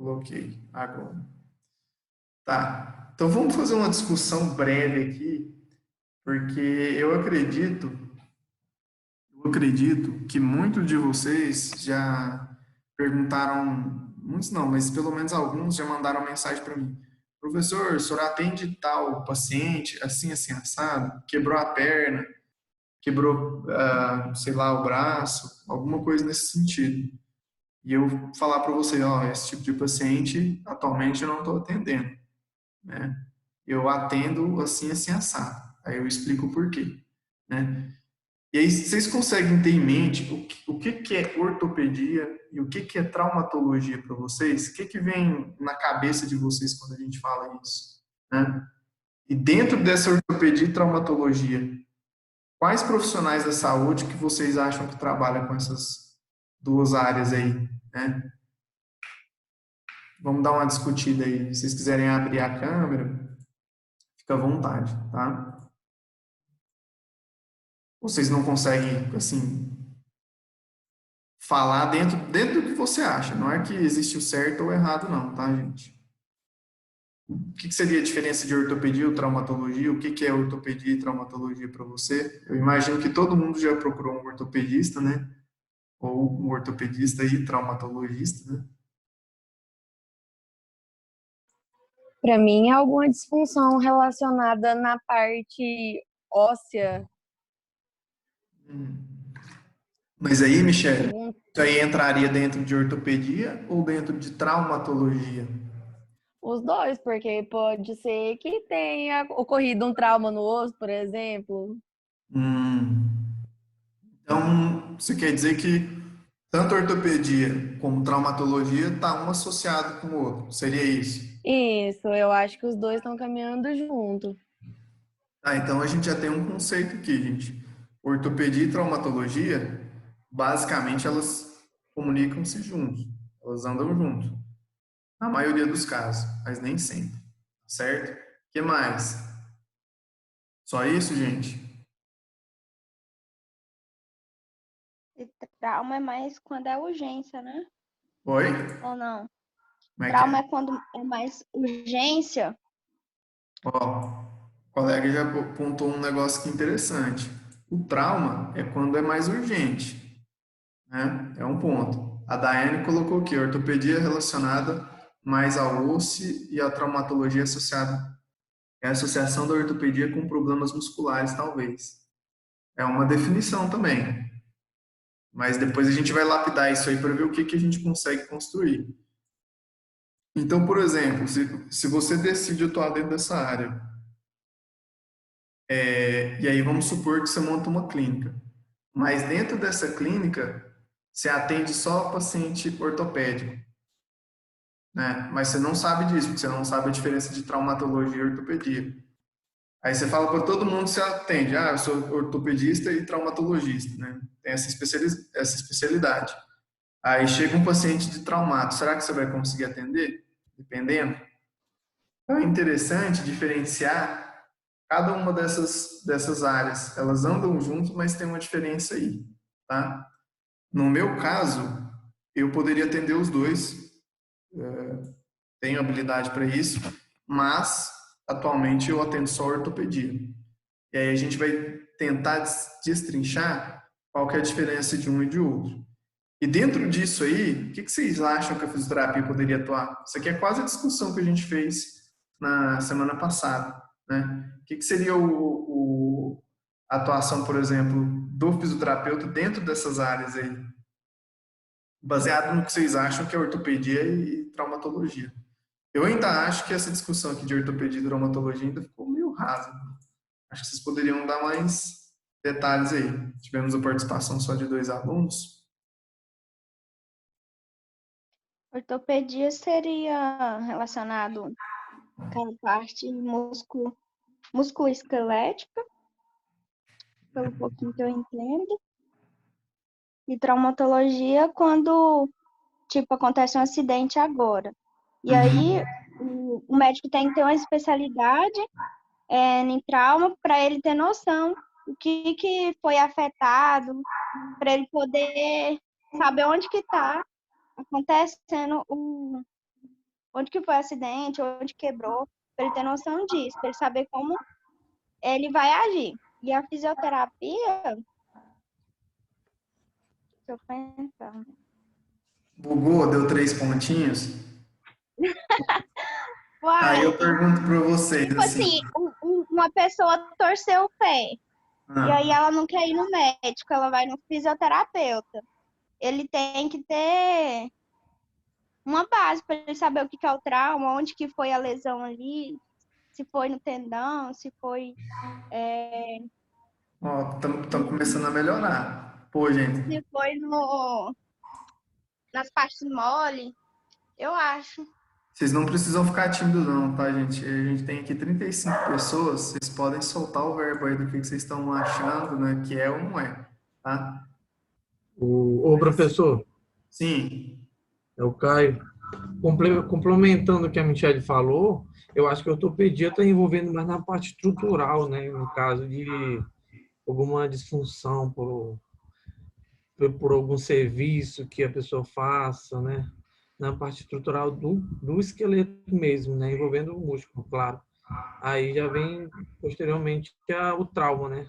Coloquei agora. Tá. Então vamos fazer uma discussão breve aqui, porque eu acredito que muitos de vocês já perguntaram, muitos não, mas pelo menos alguns já mandaram mensagem para mim. Professor, o senhor atende tal paciente, assim, assim, assado, quebrou a perna, quebrou, sei lá, o braço, alguma coisa nesse sentido. E eu falar para você, ó, esse tipo de paciente atualmente eu não estou atendendo, né? Eu atendo assim, assim, assado. Aí eu explico o porquê, né? E aí vocês conseguem ter em mente o que é ortopedia e o que é traumatologia para vocês? O que vem na cabeça de vocês quando a gente fala isso, né? E dentro dessa ortopedia e traumatologia, quais profissionais da saúde que vocês acham que trabalham com essas duas áreas aí, né? Vamos dar uma discutida aí. Se vocês quiserem abrir a câmera, fica à vontade, tá? Vocês não conseguem, assim, falar dentro do que você acha. Não é que existe o certo ou o errado, não, tá, gente? O que seria a diferença de ortopedia ou traumatologia? O que é ortopedia e traumatologia para você? Eu imagino que todo mundo já procurou um ortopedista, né? Ou um ortopedista e traumatologista, né? Para mim, é alguma disfunção relacionada na parte óssea. Mas aí, Michele, Algum... isso aí entraria dentro de ortopedia ou dentro de traumatologia? Os dois, porque pode ser que tenha ocorrido um trauma no osso, por exemplo. Hum. Então, você quer dizer que tanto ortopedia como traumatologia está um associado com o outro? Seria isso? Isso, eu acho que os dois estão caminhando junto. Ah, então a gente já tem um conceito aqui, gente. Ortopedia e traumatologia, basicamente, elas comunicam-se juntos. Elas andam juntos. Na maioria dos casos, mas nem sempre. Certo? O que mais? Só isso, gente? E trauma é mais quando é urgência, né? Oi? Ou não? Como é que Trauma é? é quando é mais urgência. Ó, o colega já apontou um negócio aqui interessante. O trauma é quando é mais urgente, né? É um ponto. A Daiane colocou aqui, ortopedia relacionada mais ao osso e a traumatologia associada. É a associação da ortopedia com problemas musculares, talvez. É uma definição também. Mas depois a gente vai lapidar isso aí para ver o que a gente consegue construir. Então, por exemplo, se você decide atuar dentro dessa área, e aí vamos supor que você monta uma clínica, mas dentro dessa clínica você atende só paciente ortopédico, né? Mas você não sabe disso, porque você não sabe a diferença de traumatologia e ortopedia. Aí você fala para todo mundo que você atende, eu sou ortopedista e traumatologista, né? Tem essa especialidade. Aí chega um paciente de traumato, será que você vai conseguir atender? Dependendo. Então é interessante diferenciar cada uma dessas áreas. Elas andam juntas, mas tem uma diferença aí, tá? No meu caso, eu poderia atender os dois, tenho habilidade para isso, mas atualmente eu atendo só ortopedia. E aí a gente vai tentar destrinchar qual que é a diferença de um e de outro. E dentro disso aí, o que vocês acham que a fisioterapia poderia atuar? Isso aqui é quase a discussão que a gente fez na semana passada, né? O que seria a atuação, por exemplo, do fisioterapeuta dentro dessas áreas aí? Baseado no que vocês acham que é ortopedia e traumatologia. Eu ainda acho que essa discussão aqui de ortopedia e traumatologia ainda ficou meio rasa. Acho que vocês poderiam dar mais detalhes aí. Tivemos a participação só de 2 alunos. Ortopedia seria relacionado com a parte musculoesquelética, pelo pouquinho que eu entendo. E traumatologia quando, tipo, acontece um acidente agora. E aí Uhum. o médico tem que ter uma especialidade em trauma para ele ter noção do que foi afetado, para ele poder saber onde que está acontecendo onde que foi o acidente, onde quebrou, para ele ter noção disso, para ele saber como ele vai agir. E a fisioterapia, deixa eu pensar. Bugou, deu 3 pontinhos. Aí Uai, eu pergunto para vocês, tipo assim, assim, uma pessoa torceu o pé, e aí ah, ela não quer ir no médico, ela vai no fisioterapeuta. Ele tem que ter uma base para ele saber o que é o trauma, onde que foi a lesão ali, se foi no tendão, se foi, ó, estamos começando a melhorar. Pô, gente, se foi no, nas partes mole, eu acho. vocês não precisam ficar tímidos não, tá, gente? A gente tem aqui 35 pessoas, vocês podem soltar o verbo aí do que vocês estão achando, né, que é ou não é, tá? Ô, professor, Sim, é o Caio. Complementando o que a Michelle falou, eu acho que a ortopedia está envolvendo mais na parte estrutural, né? No caso de alguma disfunção por algum serviço que a pessoa faça, né? Na parte estrutural do esqueleto mesmo, né? Envolvendo o músculo, claro. Aí já vem posteriormente o trauma, né?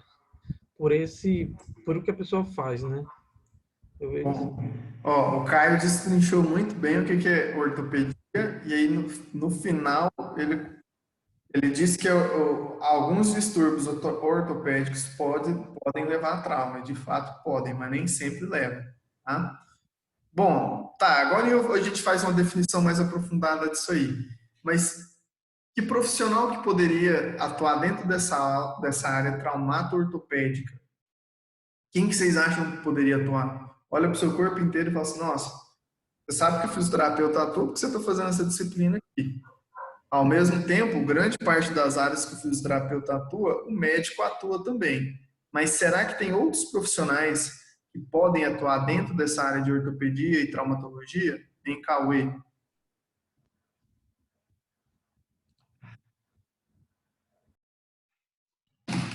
Por o que a pessoa faz, né? Eu vejo assim. bom, ó, o Caio destrinchou muito bem o que que é ortopedia, e aí no final ele disse que alguns distúrbios ortopédicos podem levar a trauma, de fato podem, mas nem sempre levam, tá? Bom, tá, agora a gente faz uma definição mais aprofundada disso aí. Mas que profissional que poderia atuar dentro dessa área traumato-ortopédica? Quem que vocês acham que poderia atuar? Olha para o seu corpo inteiro e fala assim, nossa, você sabe que o fisioterapeuta atua porque você está fazendo essa disciplina aqui. Ao mesmo tempo, grande parte das áreas que o fisioterapeuta atua, o médico atua também. Mas será que tem outros profissionais que podem atuar dentro dessa área de ortopedia e traumatologia? Em Cauê?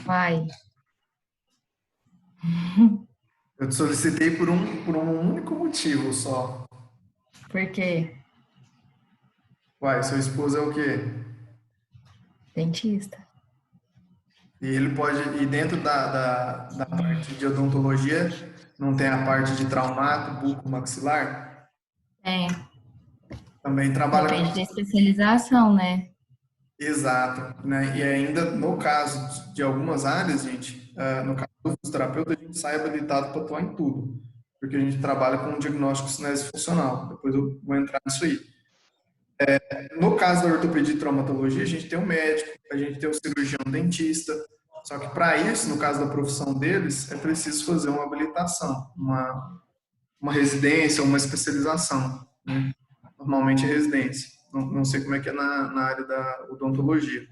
Vai. Eu te solicitei por um único motivo só. Por quê? Uai, seu esposo é o quê? Dentista. E ele pode, e dentro da parte de odontologia, não tem a parte de traumato, bucomaxilar? É, Também trabalha depende da com. especialização, né? Exato, né? E ainda no caso de algumas áreas, gente, no caso do fisioterapeuta, a gente sai habilitado para atuar em tudo, porque a gente trabalha com diagnóstico cinesiofuncional. Depois eu vou entrar nisso aí. No caso da ortopedia e traumatologia, a gente tem um médico, a gente tem um cirurgião dentista. Só que para isso, no caso da profissão deles, é preciso fazer uma habilitação, uma residência, uma especialização, né? Normalmente é residência. Não sei como é que é na área da odontologia.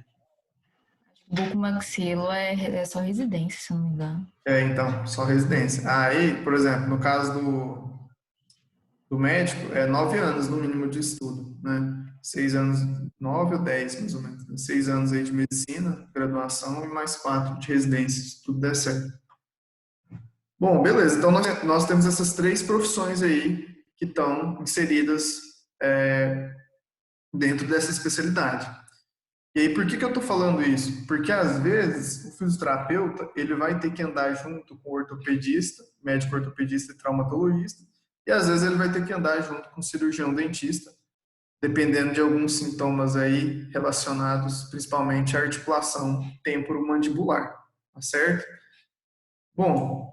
Bucomaxilo é só residência, se eu não me engano. Então, só residência. Aí, por exemplo, no caso do médico, é 9 anos no mínimo de estudo, né? 6 anos, 9 ou 10, mais ou menos, né? 6 anos aí de medicina, graduação, e mais 4 de residência, se tudo der certo. Bom, beleza. Então, nós temos essas 3 profissões aí que estão inseridas dentro dessa especialidade. E aí, por que eu estou falando isso? Porque, às vezes, o fisioterapeuta, ele vai ter que andar junto com o ortopedista, médico ortopedista e traumatologista, e, às vezes, ele vai ter que andar junto com o cirurgião dentista, dependendo de alguns sintomas aí relacionados, principalmente à articulação temporomandibular, tá certo? Bom,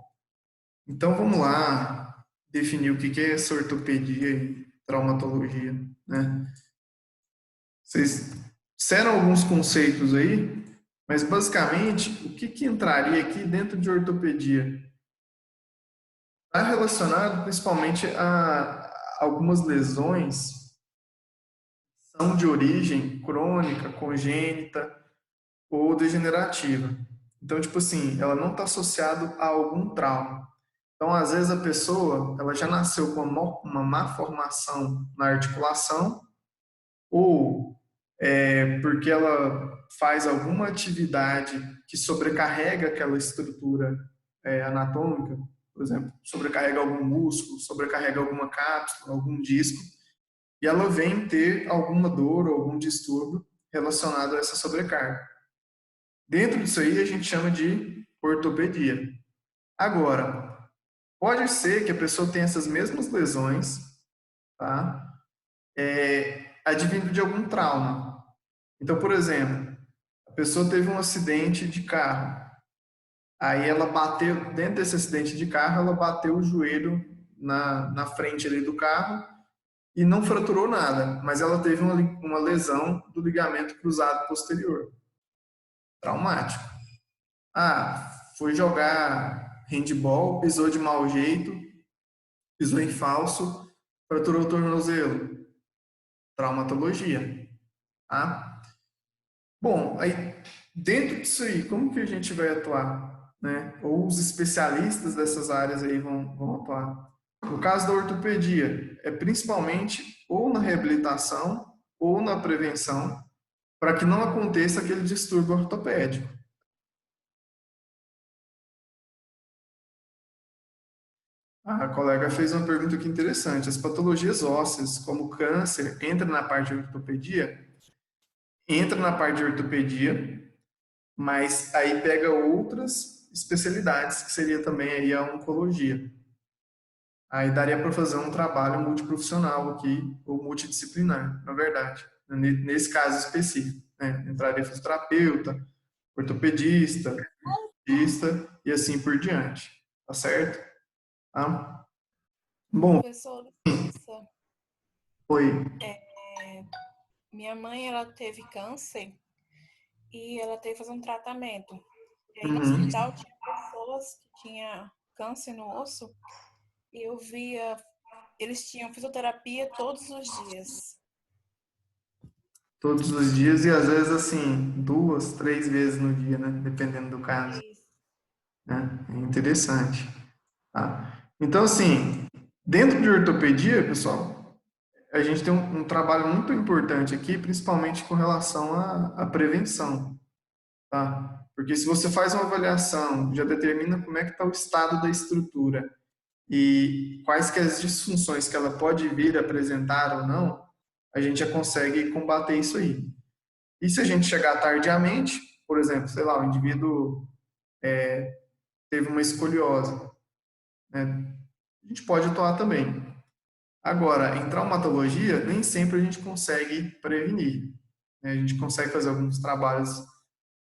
então vamos lá definir o que é essa ortopedia e traumatologia, né? Vocês disseram alguns conceitos aí, mas basicamente o que entraria aqui dentro de ortopedia? Está relacionado principalmente a algumas lesões que são de origem crônica, congênita ou degenerativa. Então, tipo assim, ela não está associada a algum trauma. Então, às vezes a pessoa, ela já nasceu com uma má formação na articulação, ou porque ela faz alguma atividade que sobrecarrega aquela estrutura anatômica, por exemplo, sobrecarrega algum músculo, sobrecarrega alguma cápsula, algum disco, e ela vem ter alguma dor ou algum distúrbio relacionado a essa sobrecarga. Dentro disso aí a gente chama de ortopedia. Agora, pode ser que a pessoa tenha essas mesmas lesões, tá? Advindo de algum trauma. Então, por exemplo, a pessoa teve um acidente de carro. Aí ela bateu, dentro desse acidente de carro, ela bateu o joelho na frente ali do carro e não fraturou nada, mas ela teve uma lesão do ligamento cruzado posterior. Traumático. Ah, foi jogar handball, pisou de mau jeito, pisou em falso, fraturou o tornozelo. Traumatologia. Tá? Bom, aí dentro disso aí, como que a gente vai atuar? Né? Ou os especialistas dessas áreas aí vão atuar? No caso da ortopedia, é principalmente ou na reabilitação ou na prevenção, para que não aconteça aquele distúrbio ortopédico. A colega fez uma pergunta aqui interessante. As patologias ósseas, como câncer, entram na parte de ortopedia? Entra na parte de ortopedia, mas aí pega outras especialidades, que seria também aí a oncologia. Aí daria para fazer um trabalho multiprofissional aqui, ou multidisciplinar, na verdade, nesse caso específico. Né? Entraria fisioterapeuta, ortopedista, e assim por diante. Tá certo? Tá? Bom, Professor, licença. foi. Minha mãe, ela teve câncer e ela teve que fazer um tratamento. E aí no Uhum. hospital tinha pessoas que tinham câncer no osso e eu via, eles tinham fisioterapia todos os dias. Todos os dias e às vezes assim, 2, 3 vezes no dia, né? Dependendo do caso. Isso. Né? É interessante. Tá? Então, assim, dentro de ortopedia, pessoal, a gente tem um trabalho muito importante aqui, principalmente com relação à prevenção. Tá? Porque se você faz uma avaliação, já determina como é que está o estado da estrutura e quais que as disfunções que ela pode vir a apresentar ou não, a gente já consegue combater isso aí. E se a gente chegar tardiamente, por exemplo, sei lá, o indivíduo teve uma escoliose, né? A gente pode atuar também. Agora, em traumatologia, nem sempre a gente consegue prevenir. Né? A gente consegue fazer alguns trabalhos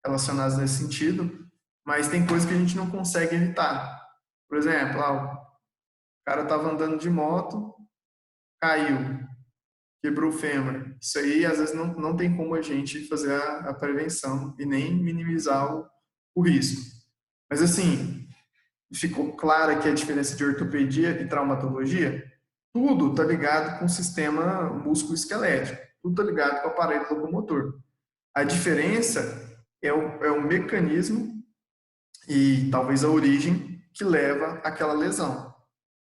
relacionados nesse sentido, mas tem coisas que a gente não consegue evitar. Por exemplo, o cara estava andando de moto, caiu, quebrou o fêmur. Isso aí, às vezes, não tem como a gente fazer a prevenção e nem minimizar o risco. Mas, assim, ficou clara aqui a diferença de ortopedia e traumatologia? Tudo está ligado com o sistema músculo-esquelético. Tudo está ligado com o aparelho locomotor. A diferença é o mecanismo e talvez a origem que leva àquela lesão.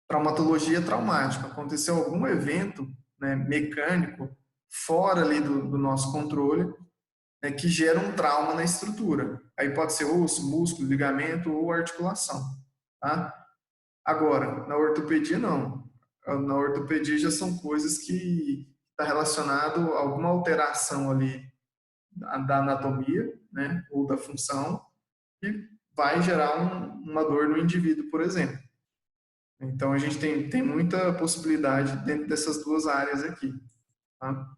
Traumatologia traumática. Aconteceu algum evento, né, mecânico fora ali do nosso controle, né, que gera um trauma na estrutura. Aí pode ser osso, músculo, ligamento ou articulação. Tá? Agora, na ortopedia não. Na ortopedia já são coisas que está relacionado a alguma alteração ali da anatomia, né, ou da função, que vai gerar uma dor no indivíduo, por exemplo. Então, a gente tem muita possibilidade dentro dessas duas áreas aqui. Tá?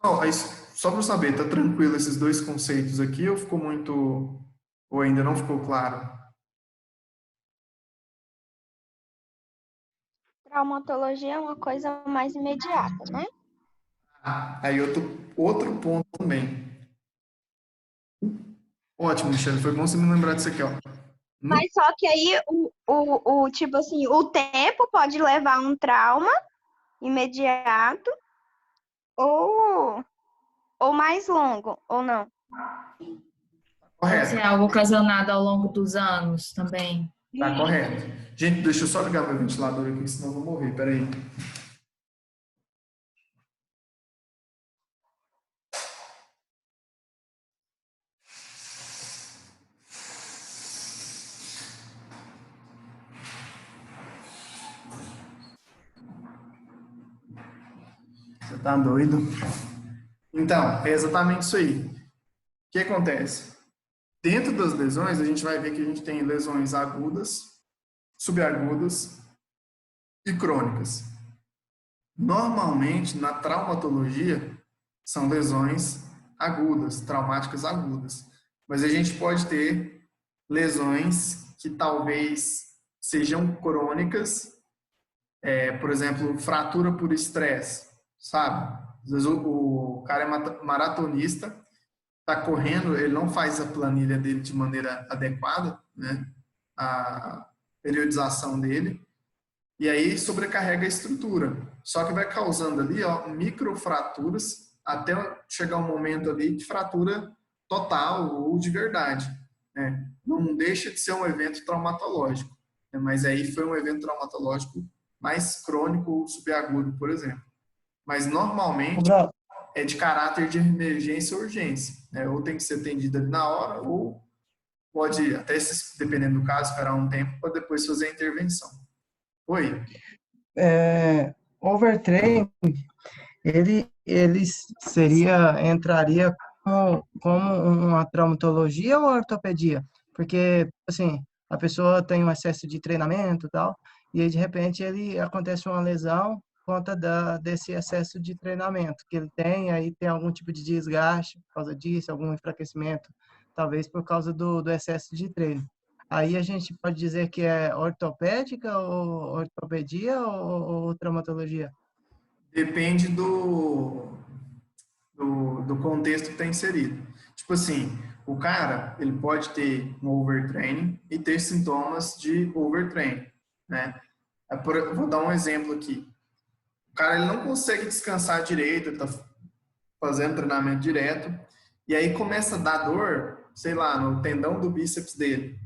Pessoal, aí, só para saber, tá tranquilo esses dois conceitos aqui ou ficou muito, ou ainda não ficou claro? Traumatologia é uma coisa mais imediata, né? Aí outro ponto também. Ótimo, Michele, foi bom você me lembrar disso aqui, ó. No, Mas só que aí tipo assim, o tempo pode levar a um trauma imediato ou, ou mais longo, ou não. Pode ser correto, algo ocasionado ao longo dos anos também. tá correto. Gente, deixa eu só ligar meu ventilador aqui, senão eu vou morrer, peraí. Você tá doido? Então, é exatamente isso aí. O que acontece? Dentro das lesões, a gente vai ver que a gente tem lesões agudas, subagudas e crônicas. Normalmente, na traumatologia, são lesões agudas, traumáticas agudas. Mas a gente pode ter lesões que talvez sejam crônicas, por exemplo, fratura por estresse, sabe? Às vezes o cara é maratonista, está correndo, ele não faz a planilha dele de maneira adequada, né? A periodização dele, e aí sobrecarrega a estrutura. Só que vai causando ali, ó, microfraturas até chegar um momento ali de fratura total ou de verdade, né? Não deixa de ser um evento traumatológico, né? Mas aí foi um evento traumatológico mais crônico ou subagudo, por exemplo. Mas normalmente é de caráter de emergência ou urgência, né? Ou tem que ser atendida na hora, ou pode, até dependendo do caso, esperar um tempo para depois fazer a intervenção. Oi? Overtraining, ele entraria como uma traumatologia ou ortopedia? Porque, assim, a pessoa tem um excesso de treinamento e tal, e aí, de repente, acontece uma lesão por conta desse excesso de treinamento que ele tem, aí tem algum tipo de desgaste por causa disso, algum enfraquecimento, talvez por causa do excesso de treino. Aí a gente pode dizer que é ortopédica, ou ortopedia, ou traumatologia? Depende do contexto que está inserido. Tipo assim, o cara, ele pode ter um overtraining e ter sintomas de overtraining, né? Vou dar um exemplo aqui. O cara, ele não consegue descansar direito, ele tá fazendo treinamento direto, e aí começa a dar dor, sei lá, no tendão do bíceps dele.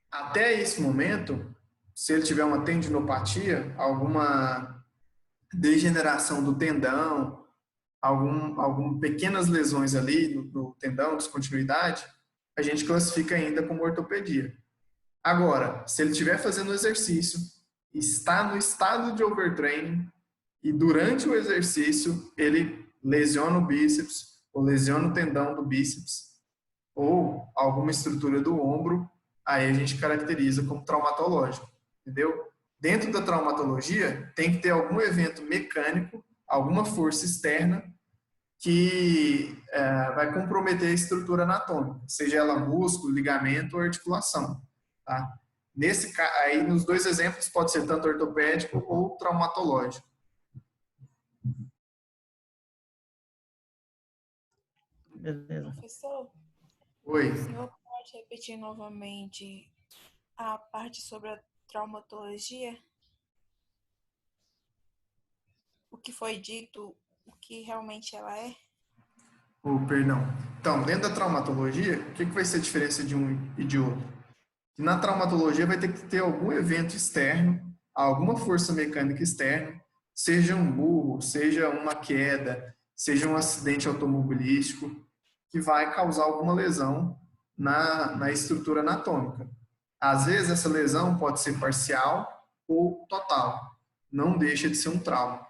Até esse momento, se ele tiver uma tendinopatia, alguma degeneração do tendão, algumas pequenas lesões ali no tendão, descontinuidade, a gente classifica ainda como ortopedia. Agora, se ele estiver fazendo exercício, está no estado de overtraining e durante o exercício ele lesiona o bíceps ou lesiona o tendão do bíceps ou alguma estrutura do ombro, aí a gente caracteriza como traumatológico, entendeu? Dentro da traumatologia, tem que ter algum evento mecânico, alguma força externa que vai comprometer a estrutura anatômica, seja ela músculo, ligamento ou articulação, tá? Aí, nos dois exemplos, pode ser tanto ortopédico ou traumatológico. Beleza. Professor, Oi. o senhor pode repetir novamente a parte sobre a traumatologia? O que foi dito, o que realmente ela é? Perdão. Então, dentro da traumatologia, o que vai ser a diferença de um e de outro? Na traumatologia vai ter que ter algum evento externo, alguma força mecânica externa, seja um burro, seja uma queda, seja um acidente automobilístico, que vai causar alguma lesão na estrutura anatômica. Às vezes essa lesão pode ser parcial ou total, não deixa de ser um trauma,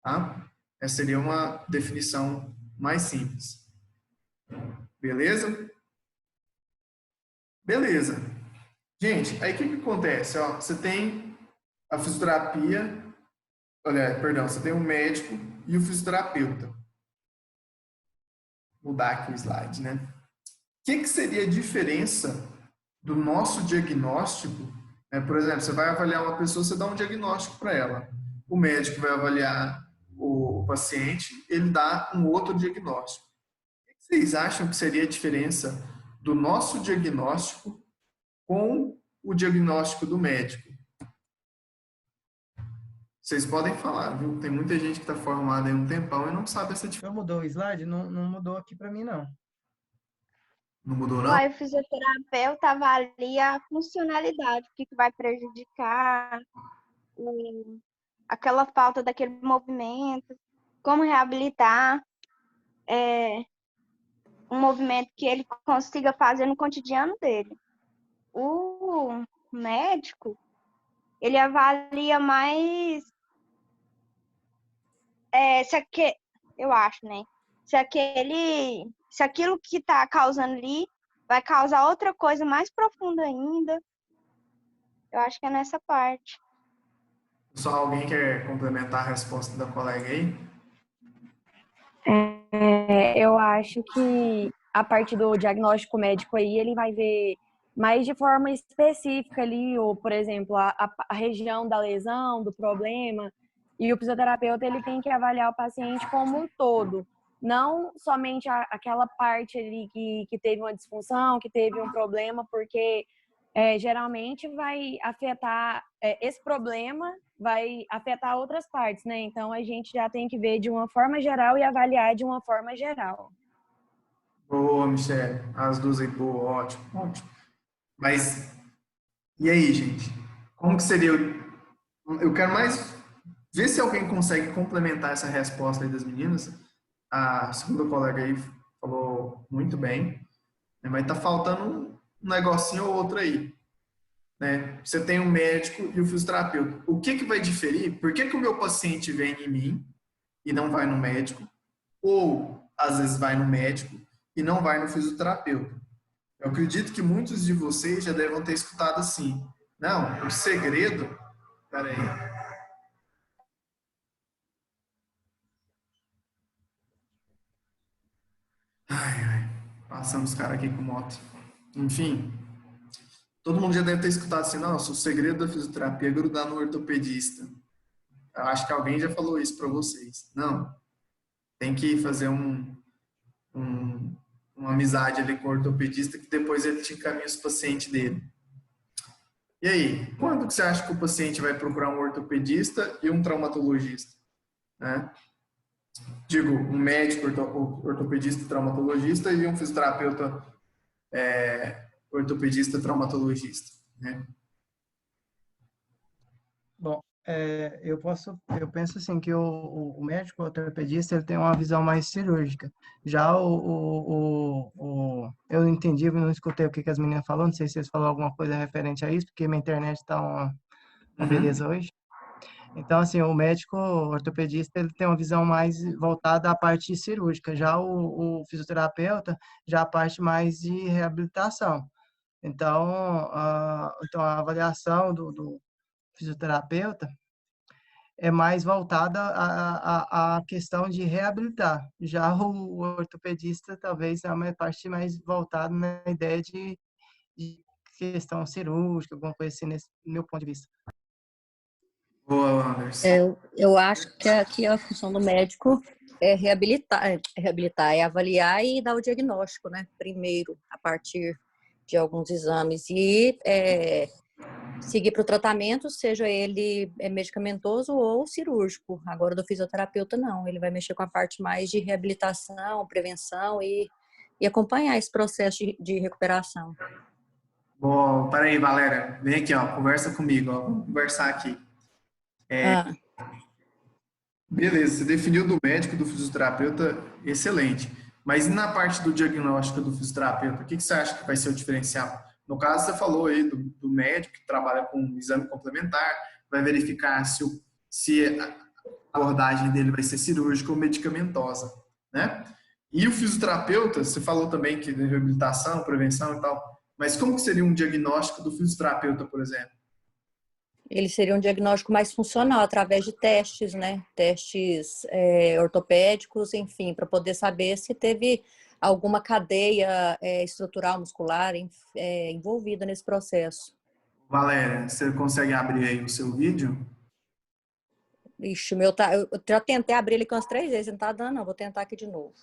tá? Essa seria uma definição mais simples. Beleza? Beleza. Gente, aí o que acontece? Ó, você tem a fisioterapia, você tem o médico e o fisioterapeuta. Vou mudar aqui o slide, né? O que seria a diferença do nosso diagnóstico? Por exemplo, você vai avaliar uma pessoa, você dá um diagnóstico para ela. O médico vai avaliar o paciente, ele dá um outro diagnóstico. O que vocês acham que seria a diferença do nosso diagnóstico com o diagnóstico do médico? Vocês podem falar, viu? Tem muita gente que está formada em um tempão e não sabe essa diferença. Então mudou o slide? Não, não mudou aqui para mim, não. Não mudou, não? Aí o fisioterapeuta avalia a funcionalidade, o que vai prejudicar, aquela falta daquele movimento, como reabilitar um movimento que ele consiga fazer no cotidiano dele. O médico, ele avalia mais eu acho, né? Se aquilo que tá causando ali vai causar outra coisa mais profunda ainda, eu acho que é nessa parte. Só alguém quer complementar a resposta da colega aí? Eu acho que a parte do diagnóstico médico aí, ele vai ver mais de forma específica ali, ou, por exemplo, a região da lesão, do problema, e o fisioterapeuta, ele tem que avaliar o paciente como um todo, não somente aquela parte ali que teve uma disfunção, que teve um problema, porque geralmente vai afetar, esse problema vai afetar outras partes, né? Então, a gente já tem que ver de uma forma geral e avaliar de uma forma geral. Boa, Michele. As duas aí, boa, ótimo, ótimo. Mas, e aí, gente? Como que seria? Eu quero mais ver se alguém consegue complementar essa resposta aí das meninas. A segunda colega aí falou muito bem, né? Mas tá faltando um negocinho ou outro aí, né? Você tem um médico e o fisioterapeuta. O que que vai diferir? Por que que o meu paciente vem em mim e não vai no médico? Ou, às vezes, vai no médico e não vai no fisioterapeuta? Eu acredito que muitos de vocês já devem ter escutado assim. Não, o segredo... Peraí. Ai, ai. Passando os caras aqui com moto. Enfim, todo mundo já deve ter escutado assim, nossa, o segredo da fisioterapia é grudar no ortopedista. Eu acho que alguém já falou isso para vocês. Não, tem que fazer uma amizade ali com o ortopedista que depois ele te encaminha os pacientes dele. E aí, quando que você acha que o paciente vai procurar um ortopedista e um traumatologista? Né? Digo, um médico ortopedista e traumatologista e um fisioterapeuta ortopedista traumatologista, né? Bom, eu penso assim que o médico ortopedista ele tem uma visão mais cirúrgica. Já eu entendi, não escutei o que as meninas falaram, não sei se vocês falaram alguma coisa referente a isso, porque minha internet está uma beleza hoje. Então, assim, o médico ortopedista ele tem uma visão mais voltada à parte cirúrgica. Já o fisioterapeuta, já a parte mais de reabilitação. Então, a avaliação do fisioterapeuta é mais voltada à questão de reabilitar. Já o ortopedista talvez é uma parte mais voltada na ideia de questão cirúrgica, alguma coisa assim, nesse meu ponto de vista. Boa, Anderson. Eu acho que aqui a função do médico é reabilitar, é avaliar e dar o diagnóstico, né? Primeiro, a partir de alguns exames e seguir para o tratamento, seja ele medicamentoso ou cirúrgico. Agora, do fisioterapeuta, não. Ele vai mexer com a parte mais de reabilitação, prevenção e acompanhar esse processo de recuperação. Bom, peraí, Valéria. Vem aqui, ó. Conversa comigo, ó. Vamos conversar aqui. Beleza, você definiu do médico e do fisioterapeuta, excelente. Mas e na parte do diagnóstico do fisioterapeuta, o que você acha que vai ser o diferencial? No caso, você falou aí do médico que trabalha com um exame complementar, vai verificar se a abordagem dele vai ser cirúrgica ou medicamentosa, né? E o fisioterapeuta, você falou também que de reabilitação, prevenção e tal, mas como que seria um diagnóstico do fisioterapeuta, por exemplo? Ele seria um diagnóstico mais funcional, através de testes, né? Testes ortopédicos, enfim, para poder saber se teve alguma cadeia estrutural muscular envolvida nesse processo. Valéria, você consegue abrir aí o seu vídeo? Ixi, o meu tá. Eu já tentei abrir ele umas 3 vezes, não tá dando, não. Vou tentar aqui de novo.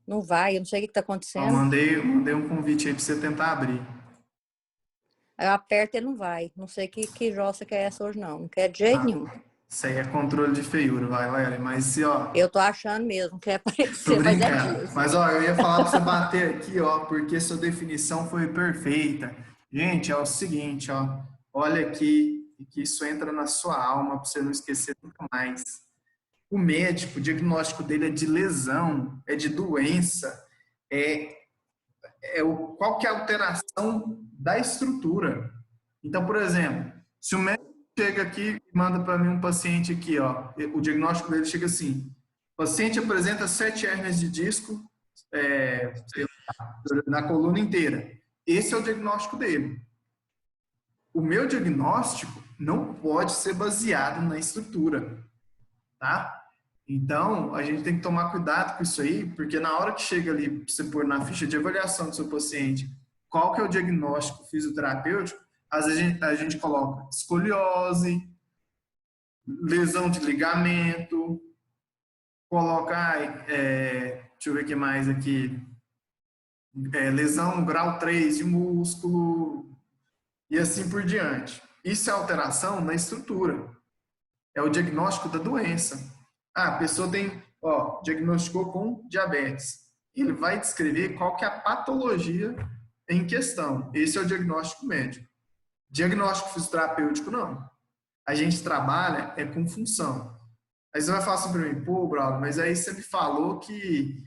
Não vai, eu não sei o que tá acontecendo. Eu mandei um convite aí para você tentar abrir. Eu aperto e ele não vai. Não sei que jossa que é essa hoje, não. Não quer de jeito nenhum. Isso aí é controle de feiura, Valéria. Mas se, ó... Eu tô achando mesmo que é Tô aparecer, brincando. Mas, ó, eu ia falar para você bater aqui, ó, porque sua definição foi perfeita. Gente, é o seguinte, ó. Olha aqui, que isso entra na sua alma para você não esquecer nunca mais. O médico, o diagnóstico dele é de lesão, é de doença, qual que é a alteração da estrutura. Então, por exemplo, se o médico chega aqui e manda para mim um paciente aqui, ó, o diagnóstico dele chega assim: o paciente apresenta 7 hérnias de disco sei lá, na coluna inteira. Esse é o diagnóstico dele. O meu diagnóstico não pode ser baseado na estrutura, tá? Então, a gente tem que tomar cuidado com isso aí, porque na hora que chega ali, você pôr na ficha de avaliação do seu paciente, qual que é o diagnóstico fisioterapêutico, às vezes a gente coloca escoliose, lesão de ligamento, coloca, deixa eu ver o que mais aqui, lesão grau 3 de músculo, e assim por diante. Isso é alteração na estrutura. É o diagnóstico da doença. Ah, a pessoa tem, diagnosticou com diabetes. Ele vai descrever qual que é a patologia em questão. Esse é o diagnóstico médico. Diagnóstico fisioterapêutico, não. A gente trabalha com função. Aí você vai falar assim para mim: pô, Braulio, mas aí você me falou que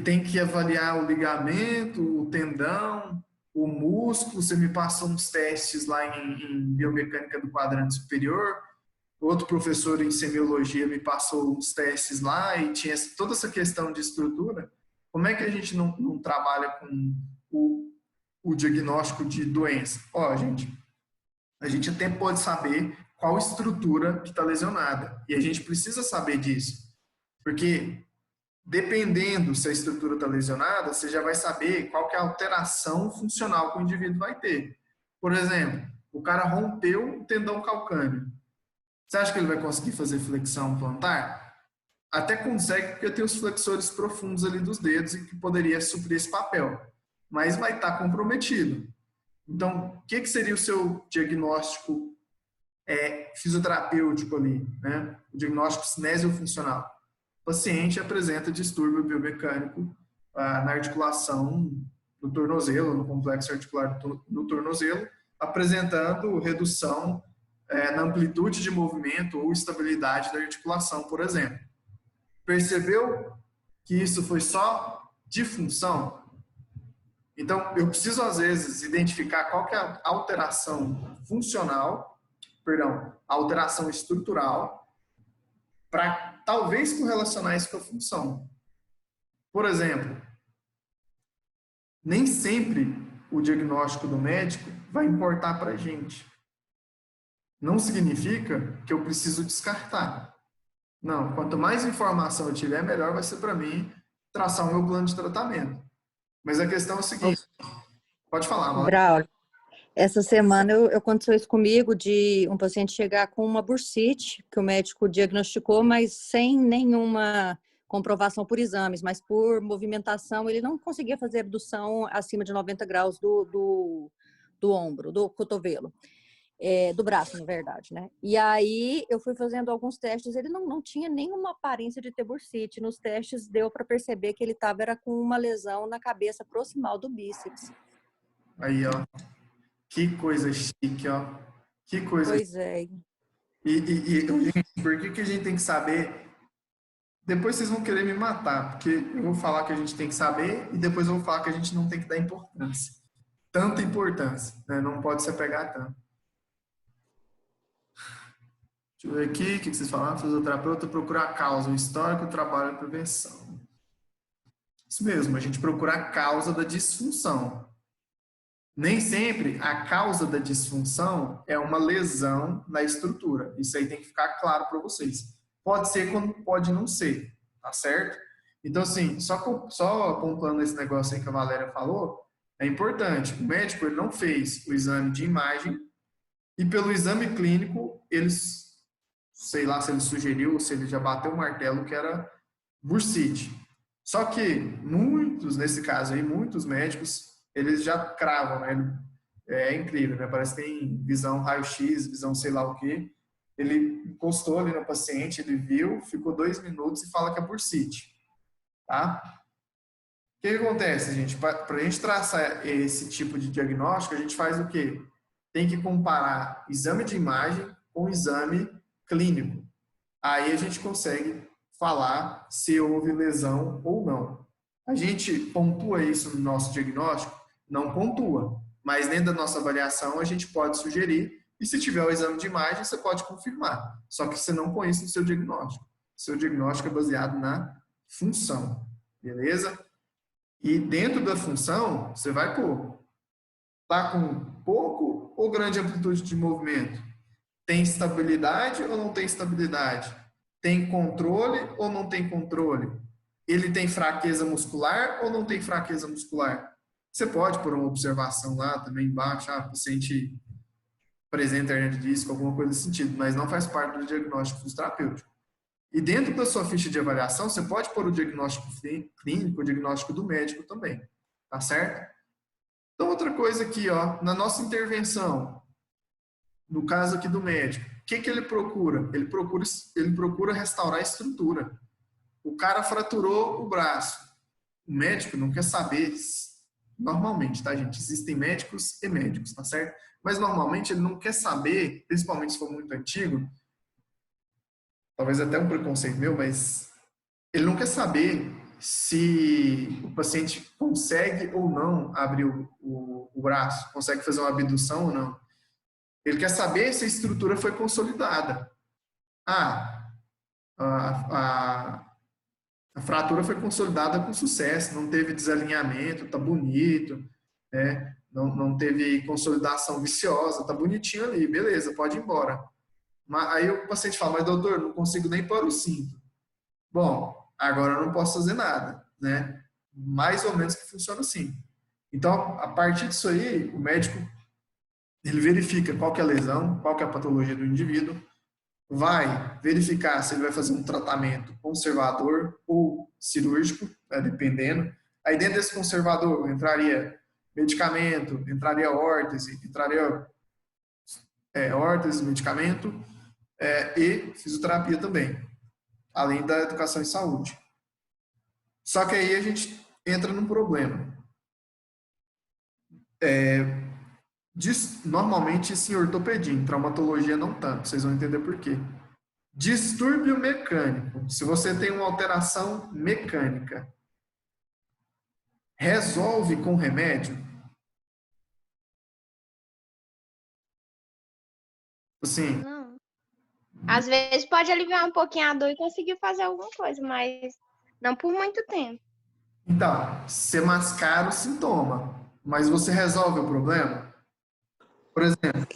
tem que avaliar o ligamento, o tendão, o músculo. Você me passou uns testes lá em biomecânica do quadrante superior. Outro professor em semiologia me passou uns testes lá e tinha toda essa questão de estrutura. Como é que a gente não trabalha com o diagnóstico de doença? Gente, a gente até pode saber qual estrutura que está lesionada. E a gente precisa saber disso. Porque, dependendo se a estrutura está lesionada, você já vai saber qual que é a alteração funcional que o indivíduo vai ter. Por exemplo, o cara rompeu o tendão calcâneo. Você acha que ele vai conseguir fazer flexão plantar? Até consegue, porque tem os flexores profundos ali dos dedos e que poderia suprir esse papel. Mas vai estar comprometido. Então, o que seria o seu diagnóstico fisioterapêutico ali, né? O diagnóstico cinesiofuncional. O paciente apresenta distúrbio biomecânico na articulação do tornozelo, no complexo articular do tornozelo, apresentando redução na amplitude de movimento ou estabilidade da articulação, por exemplo. Percebeu que isso foi só disfunção? Então, eu preciso, às vezes, identificar qual que é a alteração funcional, a alteração estrutural, para talvez correlacionar isso com a função. Por exemplo, nem sempre o diagnóstico do médico vai importar para a gente. Não significa que eu preciso descartar. Não, quanto mais informação eu tiver, melhor vai ser para mim traçar o meu plano de tratamento. Mas a questão é o seguinte, pode falar, Maura. Braulio, essa semana aconteceu isso comigo, de um paciente chegar com uma bursite, que o médico diagnosticou, mas sem nenhuma comprovação por exames, mas por movimentação, ele não conseguia fazer abdução acima de 90 graus do ombro, do cotovelo. Do braço, na verdade, né? E aí eu fui fazendo alguns testes, ele não tinha nenhuma aparência de ter bursite. Nos testes deu para perceber que ele estava com uma lesão na cabeça proximal do bíceps. Aí, ó. Que coisa chique, ó. Que coisa. Pois é. E por que a gente tem que saber? Depois vocês vão querer me matar, porque eu vou falar que a gente tem que saber e depois eu vou falar que a gente não tem que dar importância. Tanta importância, né? Não pode se apegar tanto. Deixa eu ver aqui, o que vocês falaram? Fisioterapeuta procurar a causa, o histórico, o trabalho e a prevenção. Isso mesmo, a gente procura a causa da disfunção. Nem sempre a causa da disfunção é uma lesão na estrutura. Isso aí tem que ficar claro para vocês. Pode ser como pode não ser, tá certo? Então, assim, só pontuando esse negócio aí que a Valéria falou, é importante. O médico ele não fez o exame de imagem e pelo exame clínico, eles... sei lá se ele sugeriu, se ele já bateu o martelo, que era bursite. Só que nesse caso aí, muitos médicos, eles já cravam, né? É incrível, né? Parece que tem visão raio-x, visão sei lá o quê. Ele encostou ali no paciente, ele viu, ficou 2 minutos e fala que é bursite, tá? O que acontece, gente? Para a gente traçar esse tipo de diagnóstico, a gente faz o quê? Tem que comparar exame de imagem com exame clínico. Aí a gente consegue falar se houve lesão ou não. A gente pontua isso no nosso diagnóstico? Não pontua, mas dentro da nossa avaliação a gente pode sugerir E se tiver o exame de imagem, você pode confirmar. Só que você não põe isso no seu diagnóstico. Seu diagnóstico é baseado na função, beleza? E dentro da função, você vai pôr, tá com pouco ou grande amplitude de movimento? Tem estabilidade ou não tem estabilidade? Tem controle ou não tem controle? Ele tem fraqueza muscular ou não tem fraqueza muscular? Você pode pôr uma observação lá também embaixo, o paciente apresenta hernia de disco, alguma coisa nesse sentido, mas não faz parte do diagnóstico fisioterapêutico. E dentro da sua ficha de avaliação, você pode pôr o diagnóstico clínico, o diagnóstico do médico também, tá certo? Então, outra coisa aqui, ó, na nossa intervenção, no caso aqui do médico, o que ele procura? Ele procura restaurar a estrutura. O cara fraturou o braço. O médico não quer saber, normalmente, tá, gente? Existem médicos e médicos, tá certo? Mas, normalmente, ele não quer saber, principalmente se for muito antigo, talvez até um preconceito meu, mas ele não quer saber se o paciente consegue ou não abrir o braço, consegue fazer uma abdução ou não. Ele quer saber se a estrutura foi consolidada. A fratura foi consolidada com sucesso, não teve desalinhamento, tá bonito, né? Não teve consolidação viciosa, tá bonitinho ali, beleza, pode ir embora. Aí o paciente fala, mas doutor, não consigo nem pôr o cinto. Bom, agora eu não posso fazer nada, né? Mais ou menos que funciona assim. Então, a partir disso aí, o médico, ele verifica qual que é a lesão, qual que é a patologia do indivíduo, vai verificar se ele vai fazer um tratamento conservador ou cirúrgico, né, dependendo. Aí dentro desse conservador entraria medicamento, entraria órtese, medicamento e fisioterapia também, além da educação em saúde. Só que aí a gente entra num problema. Normalmente isso em ortopedia, em traumatologia não tanto, vocês vão entender por quê. Distúrbio mecânico. Se você tem uma alteração mecânica, resolve com remédio? Assim, Não. Às vezes pode aliviar um pouquinho a dor e conseguir fazer alguma coisa, mas não por muito tempo. então, você mascara o sintoma, mas você resolve o problema? Por exemplo,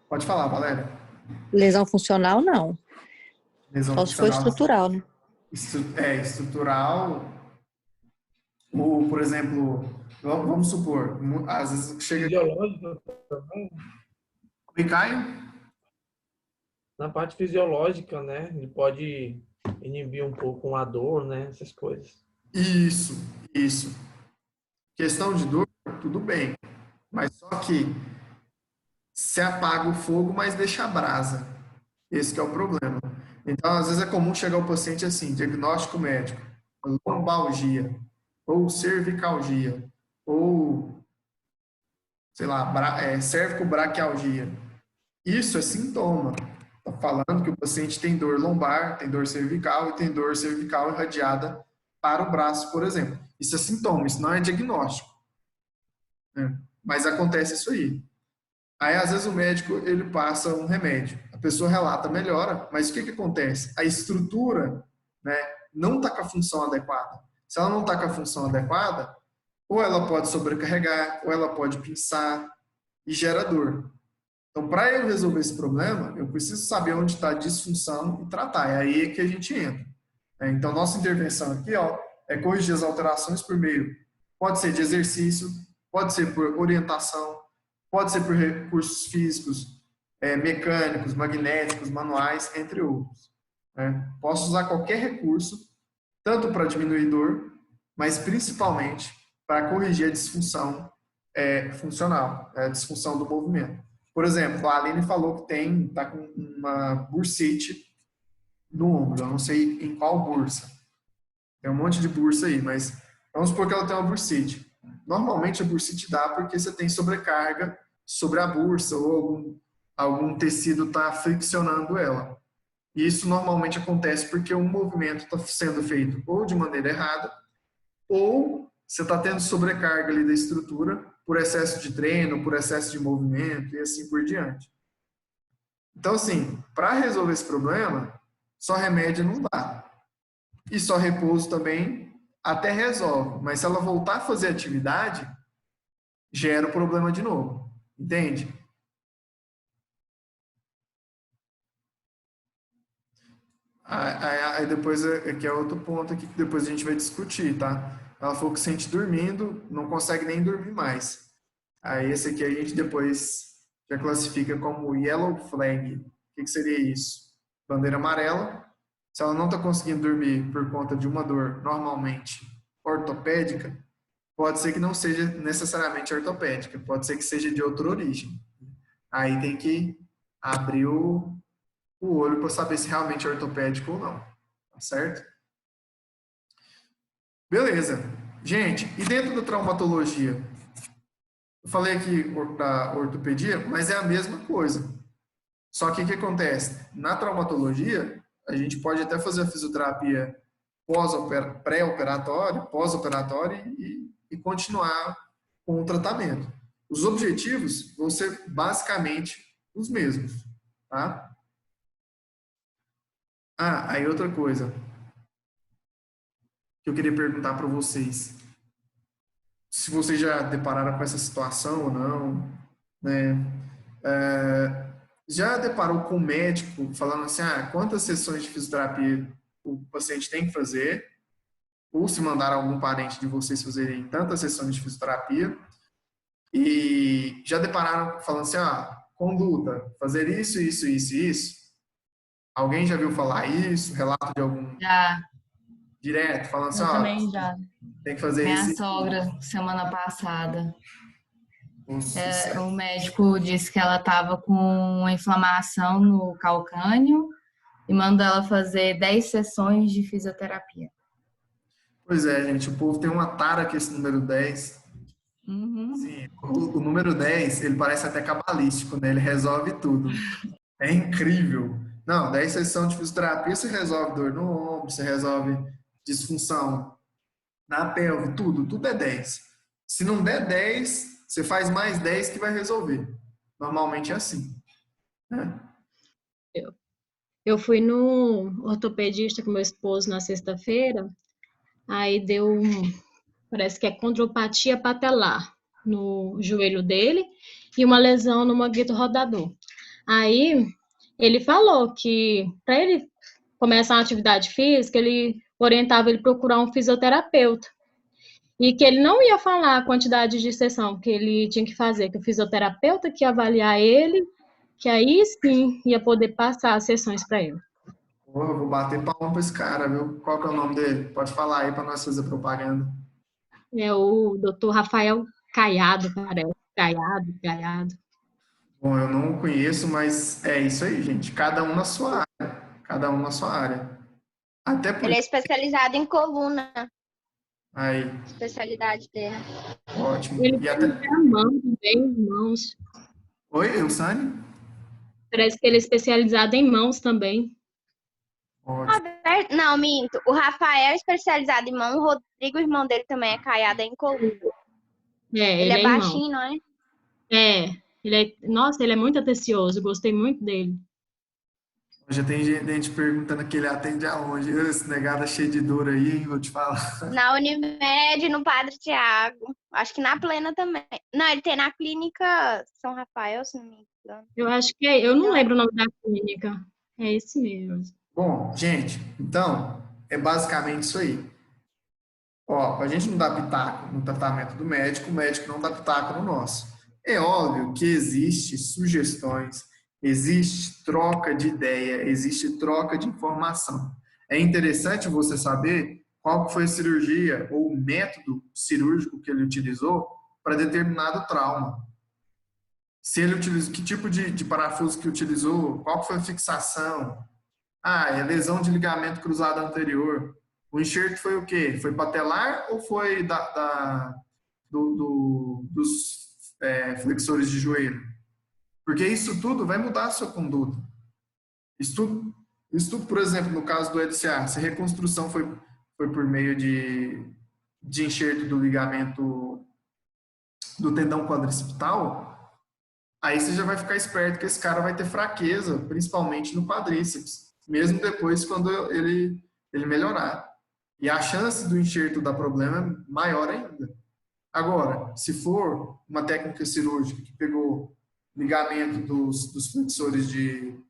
pode falar, Valéria. Lesão funcional, não. Lesão Só se for funcional. estrutural, né? Estrutural. Ou, por exemplo, vamos supor, às vezes chega... Fisiológica também. E Caio? Na parte fisiológica, né? Ele pode inibir um pouco a dor, né? Essas coisas. Isso. Questão de dor, tudo bem. Mas só que se apaga o fogo, mas deixa a brasa. Esse que é o problema. Então, às vezes é comum chegar o paciente assim, diagnóstico médico, lombalgia, ou cervicalgia, ou, sei lá, cervicobraquialgia. Isso é sintoma. Está falando que o paciente tem dor lombar, tem dor cervical e tem dor cervical irradiada para o braço, por exemplo. Isso é sintoma, isso não é diagnóstico. Né? Mas acontece isso aí. Aí, às vezes, o médico ele passa um remédio. A pessoa relata, melhora, mas o que acontece? A estrutura, né, não está com a função adequada. Se ela não está com a função adequada, ou ela pode sobrecarregar, ou ela pode pinçar e gera dor. Então, para eu resolver esse problema, eu preciso saber onde está a disfunção e tratar. É aí que a gente entra. Então, nossa intervenção aqui é corrigir as alterações por meio, pode ser de exercício, pode ser por orientação, pode ser por recursos físicos, mecânicos, magnéticos, manuais, entre outros. Né? Posso usar qualquer recurso, tanto para diminuir dor, mas principalmente para corrigir a disfunção funcional, a disfunção do movimento. Por exemplo, a Aline falou que está com uma bursite no ombro. Eu não sei em qual bursa. Tem um monte de bursa aí, mas vamos supor que ela tem uma bursite. Normalmente a bursite dá porque você tem sobrecarga sobre a bursa ou algum tecido está friccionando ela. E isso normalmente acontece porque um movimento está sendo feito ou de maneira errada ou você está tendo sobrecarga ali da estrutura por excesso de treino, por excesso de movimento e assim por diante. Então, assim, para resolver esse problema, só remédio não dá. E só repouso também até resolve. Mas se ela voltar a fazer atividade, gera o problema de novo. Entende? Aí depois, aqui é outro ponto aqui que depois a gente vai discutir, tá? Ela falou que sente dormindo, não consegue nem dormir mais. Aí esse aqui a gente depois já classifica como yellow flag. O que seria isso? Bandeira amarela. Se ela não está conseguindo dormir por conta de uma dor normalmente ortopédica, pode ser que não seja necessariamente ortopédica, pode ser que seja de outra origem. Aí tem que abrir o olho para saber se realmente é ortopédico ou não. Tá certo? Beleza. Gente, e dentro da traumatologia? Eu falei aqui da ortopedia, mas é a mesma coisa. Só que o que acontece? Na traumatologia, a gente pode até fazer a fisioterapia pré-operatória, pós-operatória e continuar com o tratamento. Os objetivos vão ser basicamente os mesmos, tá? Aí outra coisa que eu queria perguntar para vocês. Se vocês já depararam com essa situação ou não, né? Já deparou com o médico falando assim, quantas sessões de fisioterapia o paciente tem que fazer? Ou se mandaram algum parente de vocês fazerem tantas sessões de fisioterapia? E já depararam falando assim, conduta, fazer isso, isso, isso e isso? Alguém já viu falar isso? Relato de algum... Já. Direto, falando assim, Eu também já. tem que fazer Minha isso. sogra, semana passada. Nossa, O médico disse que ela estava com uma inflamação no calcânio e mandou ela fazer 10 sessões de fisioterapia. Pois é, gente, o povo tem uma tara com esse número 10. Uhum. Sim, o número 10, ele parece até cabalístico, né? Ele resolve tudo. É incrível. Não, 10 sessões de fisioterapia, você resolve dor no ombro, você resolve disfunção na pelve, tudo é 10. Se não der 10, você faz mais 10 que vai resolver. Normalmente é assim, né? Eu fui no ortopedista com meu esposo na sexta-feira, aí deu parece que é condropatia patelar no joelho dele e uma lesão no manguito rodador. Aí ele falou que para ele começar uma atividade física, ele orientava ele procurar um fisioterapeuta. E que ele não ia falar a quantidade de sessão que ele tinha que fazer, que o fisioterapeuta que ia avaliar ele, que aí sim ia poder passar as sessões para ele. Eu vou bater palma para esse cara, viu? Qual que é o nome dele? Pode falar aí para nós fazer propaganda. É o Dr. Rafael Caiado, parece. Caiado. Bom, eu não o conheço, mas é isso aí, gente. Cada um na sua área. Cada um na sua área. Até porque... Ele é especializado em coluna. Aí. Especialidade dele. Ótimo. Ele tem a mão também, mãos. Oi, Elsane? Parece que ele é especializado em mãos também. Ótimo. Não, minto. O Rafael é especializado em mão, o Rodrigo, o irmão dele, também é caiado em coluna. Ele é baixinho, não é? Nossa, ele é muito atencioso, gostei muito dele. Já tem gente perguntando que ele atende aonde. Esse negado é cheio de dor aí, hein? Vou te falar. Na Unimed, no Padre Tiago. Acho que na Plena também. Não, ele tem na Clínica São Rafael, se não me engano. Eu acho que eu não lembro o nome da clínica. É esse mesmo. Bom, gente, então, é basicamente isso aí. A gente não dá pitaco no tratamento do médico, o médico não dá pitaco no nosso. É óbvio que existe sugestões, existe troca de ideia, existe troca de informação. É interessante você saber qual foi a cirurgia ou o método cirúrgico que ele utilizou para determinado trauma. Se ele utilizou, que tipo de parafuso que utilizou, qual foi a fixação. É lesão de ligamento cruzado anterior. O enxerto foi o quê? Foi patelar ou foi dos flexores de joelho? Porque isso tudo vai mudar a sua conduta. Isso tudo, por exemplo, no caso do LCA, se a reconstrução foi por meio de enxerto do ligamento do tendão quadricipital, aí você já vai ficar esperto que esse cara vai ter fraqueza, principalmente no quadríceps, mesmo depois quando ele melhorar. E a chance do enxerto dar problema é maior ainda. Agora, se for uma técnica cirúrgica que pegou ligamento dos flexores de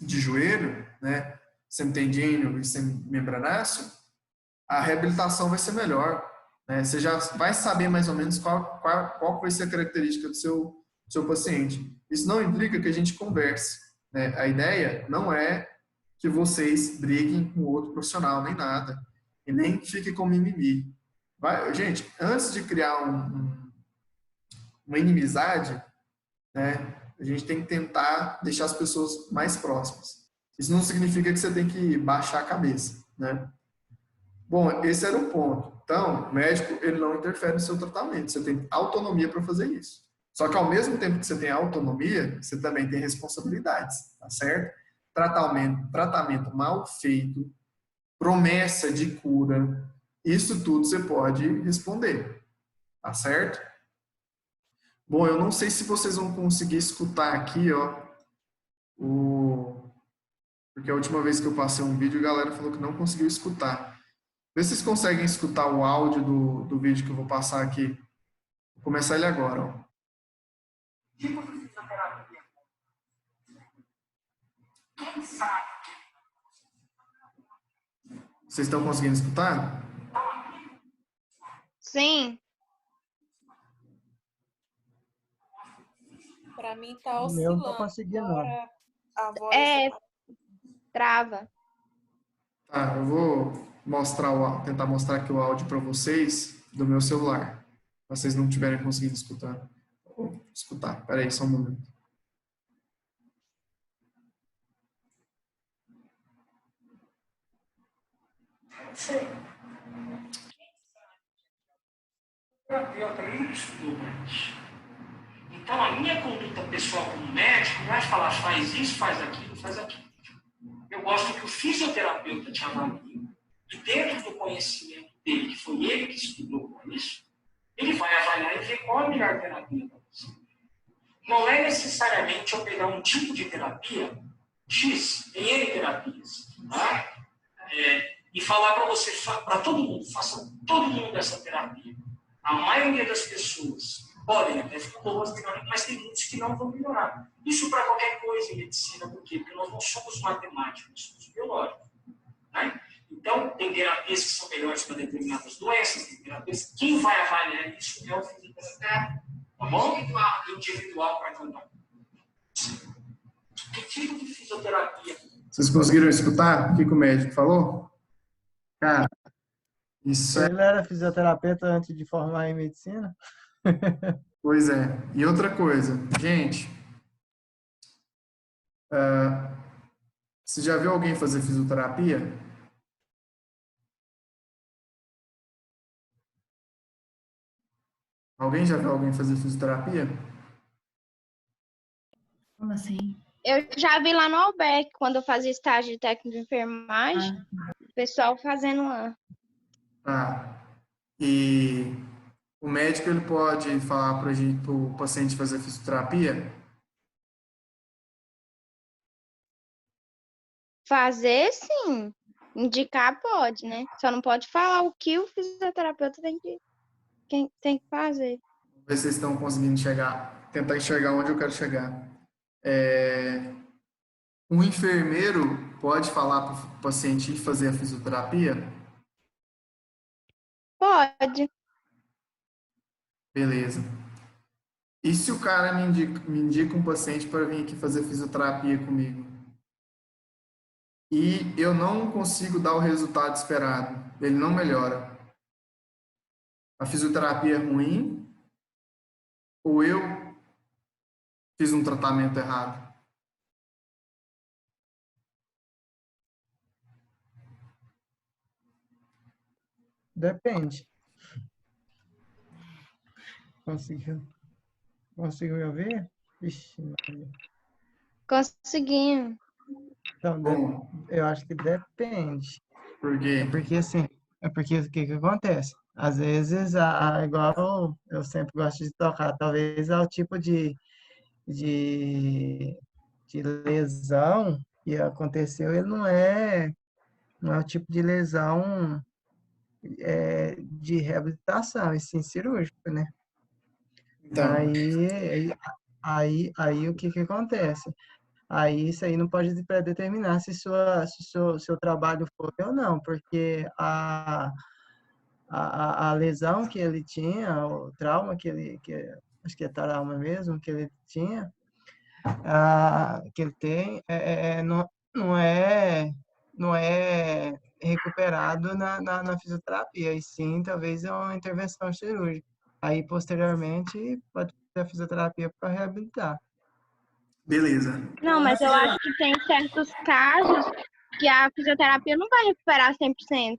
joelho, né, semitendíneo e semimembranáceo, a reabilitação vai ser melhor. Né? Você já vai saber mais ou menos qual vai ser a característica do seu paciente. Isso não implica que a gente converse. Né? A ideia não é que vocês briguem com outro profissional, nem nada. E nem fiquem com mimimi. Gente, antes de criar uma inimizade, né, a gente tem que tentar deixar as pessoas mais próximas. Isso não significa que você tem que baixar a cabeça, né? Bom, esse era o ponto. Então, o médico, ele não interfere no seu tratamento. Você tem autonomia para fazer isso. Só que ao mesmo tempo que você tem autonomia, você também tem responsabilidades, tá certo? Tratamento mal feito, promessa de cura, isso tudo você pode responder, tá certo? Bom, eu não sei se vocês vão conseguir escutar aqui, ó, porque a última vez que eu passei um vídeo, a galera falou que não conseguiu escutar. Vê se vocês conseguem escutar o áudio do vídeo que eu vou passar aqui. Vou começar ele agora, ó. Tipo de fisioterapia. Quem sabe? Vocês estão conseguindo escutar? Sim. Para mim tá O meu não oscilando. consegui, não. Agora a voz Trava. Tá, eu vou tentar mostrar aqui o áudio para vocês do meu celular. Se vocês não estiverem conseguindo escutar. Espera aí, só um momento. O terapeuta ele estudou antes. Então, a minha conduta pessoal como médico não é falar faz isso, faz aquilo, faz aquilo. Eu gosto que o fisioterapeuta te avalie e dentro do conhecimento dele, que foi ele que estudou com isso, ele vai avaliar e ver qual a melhor terapia para você. Não é necessariamente eu pegar um tipo de terapia X, tem N terapias, tá? E falar para você, para todo mundo, faça todo mundo essa terapia. A maioria das pessoas podem até ficar boas, mas tem muitos que não vão melhorar. Isso para qualquer coisa em medicina, por quê? Porque nós não somos matemáticos, somos biológicos. Né? Então, tem terapias que são melhores para determinadas doenças, tem terapias. Quem vai avaliar isso é o fisioterapeuta. Tá bom? Individual para cada um. Que tipo de fisioterapia? Vocês conseguiram escutar o que o médico falou? Cara, isso Ele era fisioterapeuta antes de formar em medicina? Pois é. E outra coisa, gente, você já viu alguém fazer fisioterapia? Alguém já viu alguém fazer fisioterapia? Como assim? Eu já vi lá no Albec, quando eu fazia estágio de técnico de enfermagem, o pessoal fazendo lá. E o médico ele pode falar para o paciente fazer fisioterapia? Fazer, sim. Indicar pode, né? Só não pode falar o que o fisioterapeuta tem que fazer. Vamos ver se vocês estão conseguindo tentar enxergar onde eu quero chegar. Um enfermeiro pode falar para o paciente ir fazer a fisioterapia? Pode. Beleza. E se o cara me indica um paciente para vir aqui fazer fisioterapia comigo? E eu não consigo dar o resultado esperado, ele não melhora. A fisioterapia é ruim ou eu fiz um tratamento errado? Depende. Conseguiu me ouvir? Ixi, Maria. Conseguimos. Então, Bom, eu acho que depende. por quê? Porque assim, o que acontece? Às vezes, igual eu sempre gosto de tocar, talvez é o tipo de, de lesão que aconteceu, ele não é o tipo de lesão de reabilitação, e sim cirúrgico, né? Então, Aí o que que acontece? Aí isso aí não pode predeterminar se seu trabalho foi ou não, porque a lesão que ele tinha, o trauma acho que é trauma mesmo, que ele tinha, que ele tem, não é, não é recuperado na fisioterapia, e sim, talvez é uma intervenção cirúrgica. Aí, posteriormente, pode ter a fisioterapia para reabilitar. beleza. Não, mas eu acho que tem certos casos que a fisioterapia não vai recuperar 100%.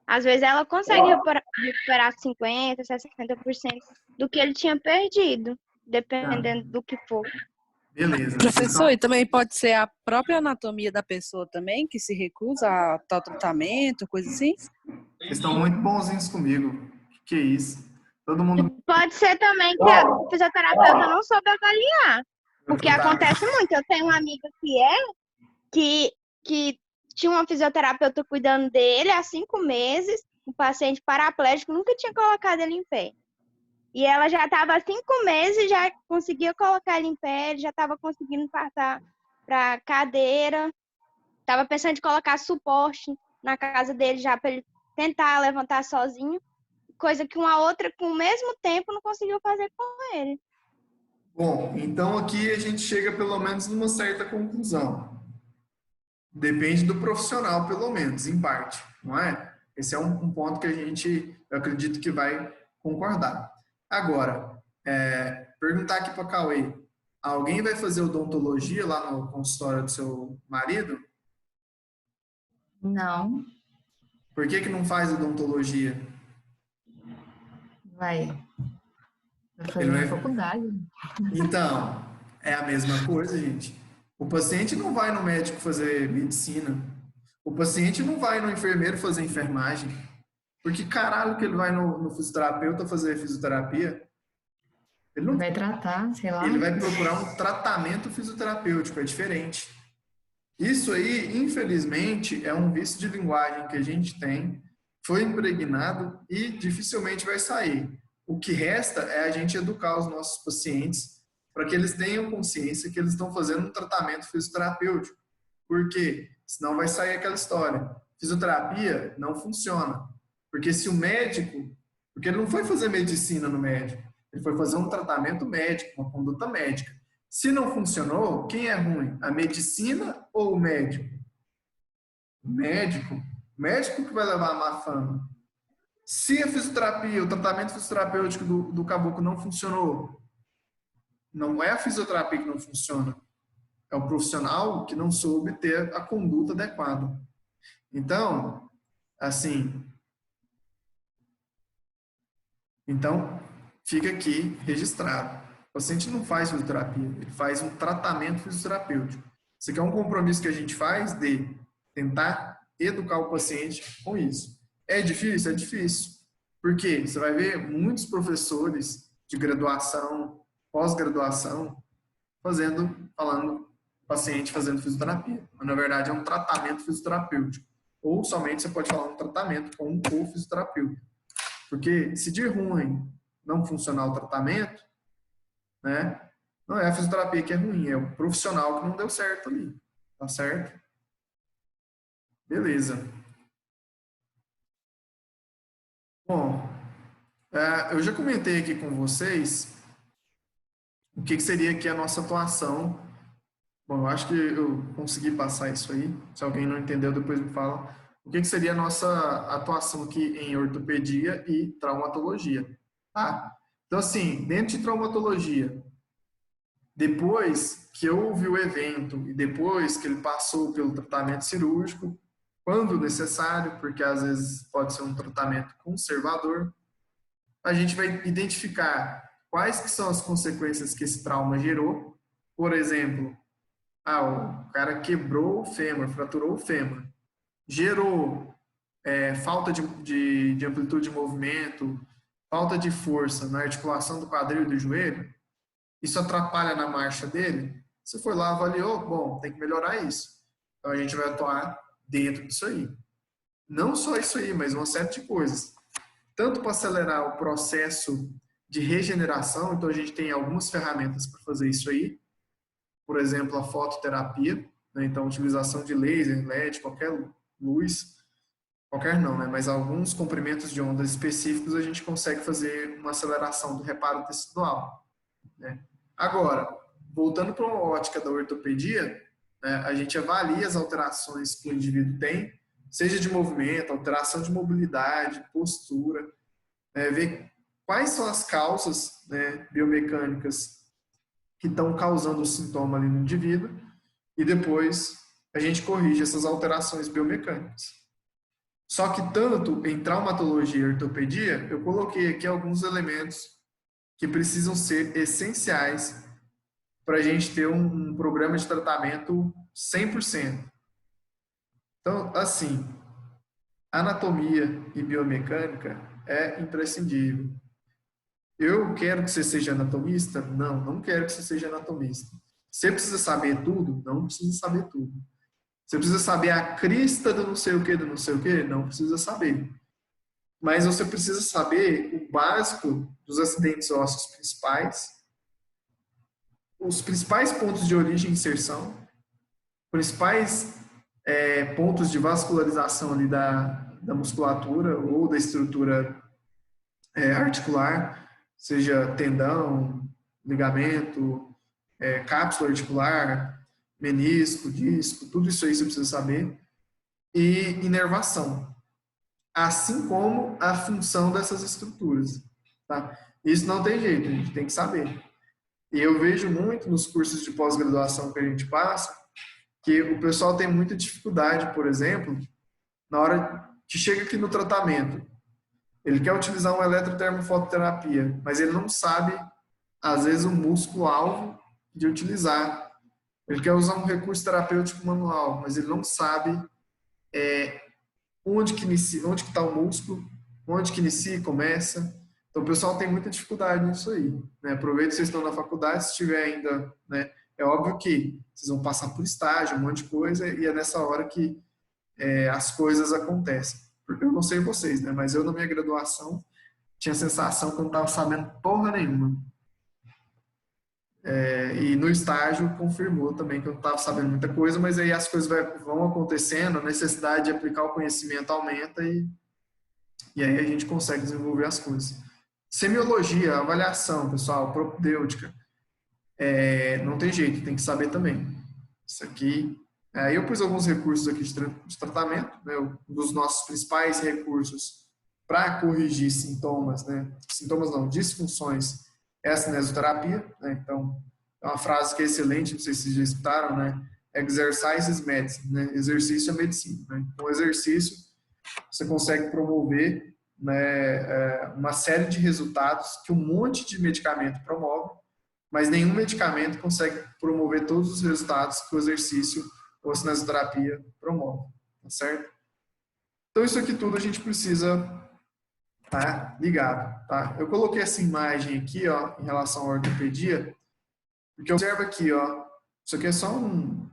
Às vezes ela consegue recuperar 50%, 60% do que ele tinha perdido, dependendo do que for. Beleza. Professor, e também pode ser a própria anatomia da pessoa também, que se recusa a tal tratamento, coisa assim? Vocês estão muito bonzinhos comigo. Que é isso? Todo mundo. Pode ser também que a fisioterapeuta não soube avaliar. Porque acontece muito. Eu tenho uma amiga que tinha uma fisioterapeuta cuidando dele há 5 meses, um paciente paraplégico, nunca tinha colocado ele em pé. E ela já estava há 5 meses, já conseguia colocar ele em pé, ele já estava conseguindo passar para cadeira, estava pensando em colocar suporte na casa dele já para ele tentar levantar sozinho, coisa que uma outra com o mesmo tempo não conseguiu fazer com ele. Bom, então aqui a gente chega pelo menos numa certa conclusão. Depende do profissional, pelo menos, em parte, não é? Esse é um ponto que eu acredito que vai concordar. Agora, perguntar aqui para a Cauê, alguém vai fazer odontologia lá no consultório do seu marido? Não, Por que não faz odontologia? vai Ele fazer vai... faculdade. Então, é a mesma coisa, gente. O paciente não vai no médico fazer medicina. O paciente não vai no enfermeiro fazer enfermagem. Porque caralho que ele vai no fisioterapeuta fazer fisioterapia? Ele não vai tratar, sei lá. Ele vai procurar um tratamento fisioterapêutico, é diferente. Isso aí, infelizmente, é um vício de linguagem que a gente tem, foi impregnado e dificilmente vai sair. O que resta é a gente educar os nossos pacientes para que eles tenham consciência que eles estão fazendo um tratamento fisioterapêutico. Por quê? Senão vai sair aquela história. Fisioterapia não funciona. Porque se o médico... Porque ele não foi fazer medicina no médico. Ele foi fazer um tratamento médico, uma conduta médica. Se não funcionou, quem é ruim? A medicina ou o médico? O médico. O médico que vai levar a má fama. Se a fisioterapia, o tratamento fisioterapêutico do caboclo não funcionou, não é a fisioterapia que não funciona. É o profissional que não soube ter a conduta adequada. Então, assim... Então, fica aqui registrado. O paciente não faz fisioterapia, ele faz um tratamento fisioterapêutico. Isso aqui é um compromisso que a gente faz de tentar educar o paciente com isso. É difícil? É difícil. Por quê? Você vai ver muitos professores de graduação, pós-graduação, falando paciente fazendo fisioterapia. Mas, na verdade, é um tratamento fisioterapêutico. Ou somente você pode falar um tratamento com o fisioterapeuta. Porque se de ruim não funcionar o tratamento, né, não é a fisioterapia que é ruim, é o profissional que não deu certo ali. Tá certo? Beleza. Bom, eu já comentei aqui com vocês o que seria aqui a nossa atuação. Bom, eu acho que eu consegui passar isso aí. Se alguém não entendeu, depois me fala. O que seria a nossa atuação aqui em ortopedia e traumatologia. Tá? Então, assim, dentro de traumatologia, depois que houve o evento e depois que ele passou pelo tratamento cirúrgico, quando necessário, porque às vezes pode ser um tratamento conservador, a gente vai identificar quais que são as consequências que esse trauma gerou. Por exemplo, o cara quebrou o fêmur, fraturou o fêmur, gerou falta de amplitude de movimento, falta de força na articulação do quadril e do joelho, isso atrapalha na marcha dele, você foi lá, avaliou, bom, tem que melhorar isso. Então, a gente vai atuar dentro disso aí. Não só isso aí, mas uma série de coisas. Tanto para acelerar o processo de regeneração, então a gente tem algumas ferramentas para fazer isso aí. Por exemplo, a fototerapia, né? Então, a utilização de laser, LED, qualquer luz, qualquer não, né? Mas alguns comprimentos de ondas específicos a gente consegue fazer uma aceleração do reparo tecidual, né? Agora, voltando para uma ótica da ortopedia, né, a gente avalia as alterações que o indivíduo tem, seja de movimento, alteração de mobilidade, postura, ver quais são as causas, né, biomecânicas que estão causando o sintoma ali no indivíduo e depois a gente corrige essas alterações biomecânicas. Só que tanto em traumatologia e ortopedia, eu coloquei aqui alguns elementos que precisam ser essenciais para a gente ter um programa de tratamento 100%. Então, assim, anatomia e biomecânica é imprescindível. Eu quero que você seja anatomista? Não, não quero que você seja anatomista. Você precisa saber tudo? Não precisa saber tudo. Você precisa saber a crista do não sei o que, do não sei o que? Não precisa saber. Mas você precisa saber o básico dos acidentes ósseos principais, os principais pontos de origem e inserção, principais pontos de vascularização ali da musculatura ou da estrutura articular, seja tendão, ligamento, cápsula articular, menisco, disco, tudo isso aí você precisa saber, e inervação, assim como a função dessas estruturas, tá? Isso não tem jeito, a gente tem que saber. E eu vejo muito nos cursos de pós-graduação que a gente passa, que o pessoal tem muita dificuldade, por exemplo, na hora que chega aqui no tratamento, ele quer utilizar uma eletrotermofototerapia, mas ele não sabe, às vezes, o músculo-alvo de utilizar. Ele quer usar um recurso terapêutico manual, mas ele não sabe onde que está o músculo, onde que inicia e começa. Então, o pessoal tem muita dificuldade nisso aí, né? Aproveita que vocês estão na faculdade, se tiver ainda, né? É óbvio que vocês vão passar por estágio, um monte de coisa, e é nessa hora que as coisas acontecem. Eu não sei vocês, né? Mas eu, na minha graduação, tinha a sensação que eu não estava sabendo porra nenhuma. E no estágio confirmou também que eu não estava sabendo muita coisa, mas aí as coisas vão acontecendo, a necessidade de aplicar o conhecimento aumenta e aí a gente consegue desenvolver as coisas. Semiologia, avaliação, pessoal, propedêutica, não tem jeito, tem que saber também. Isso aqui, eu pus alguns recursos aqui de tratamento, né? Um dos nossos principais recursos para corrigir sintomas, né? Sintomas não, disfunções, é a cinesioterapia, né? Então, é uma frase que é excelente, não sei se vocês já escutaram, né? Exercise is medicine, né? Exercício é medicina, né? Então, exercício, você consegue promover, né, uma série de resultados que um monte de medicamento promove, mas nenhum medicamento consegue promover todos os resultados que o exercício ou a cinesioterapia promove, tá certo? Então, isso aqui tudo a gente precisa estar ligado, tá? Eu coloquei essa imagem aqui, ó, em relação à ortopedia, porque observa aqui, ó, isso aqui é só um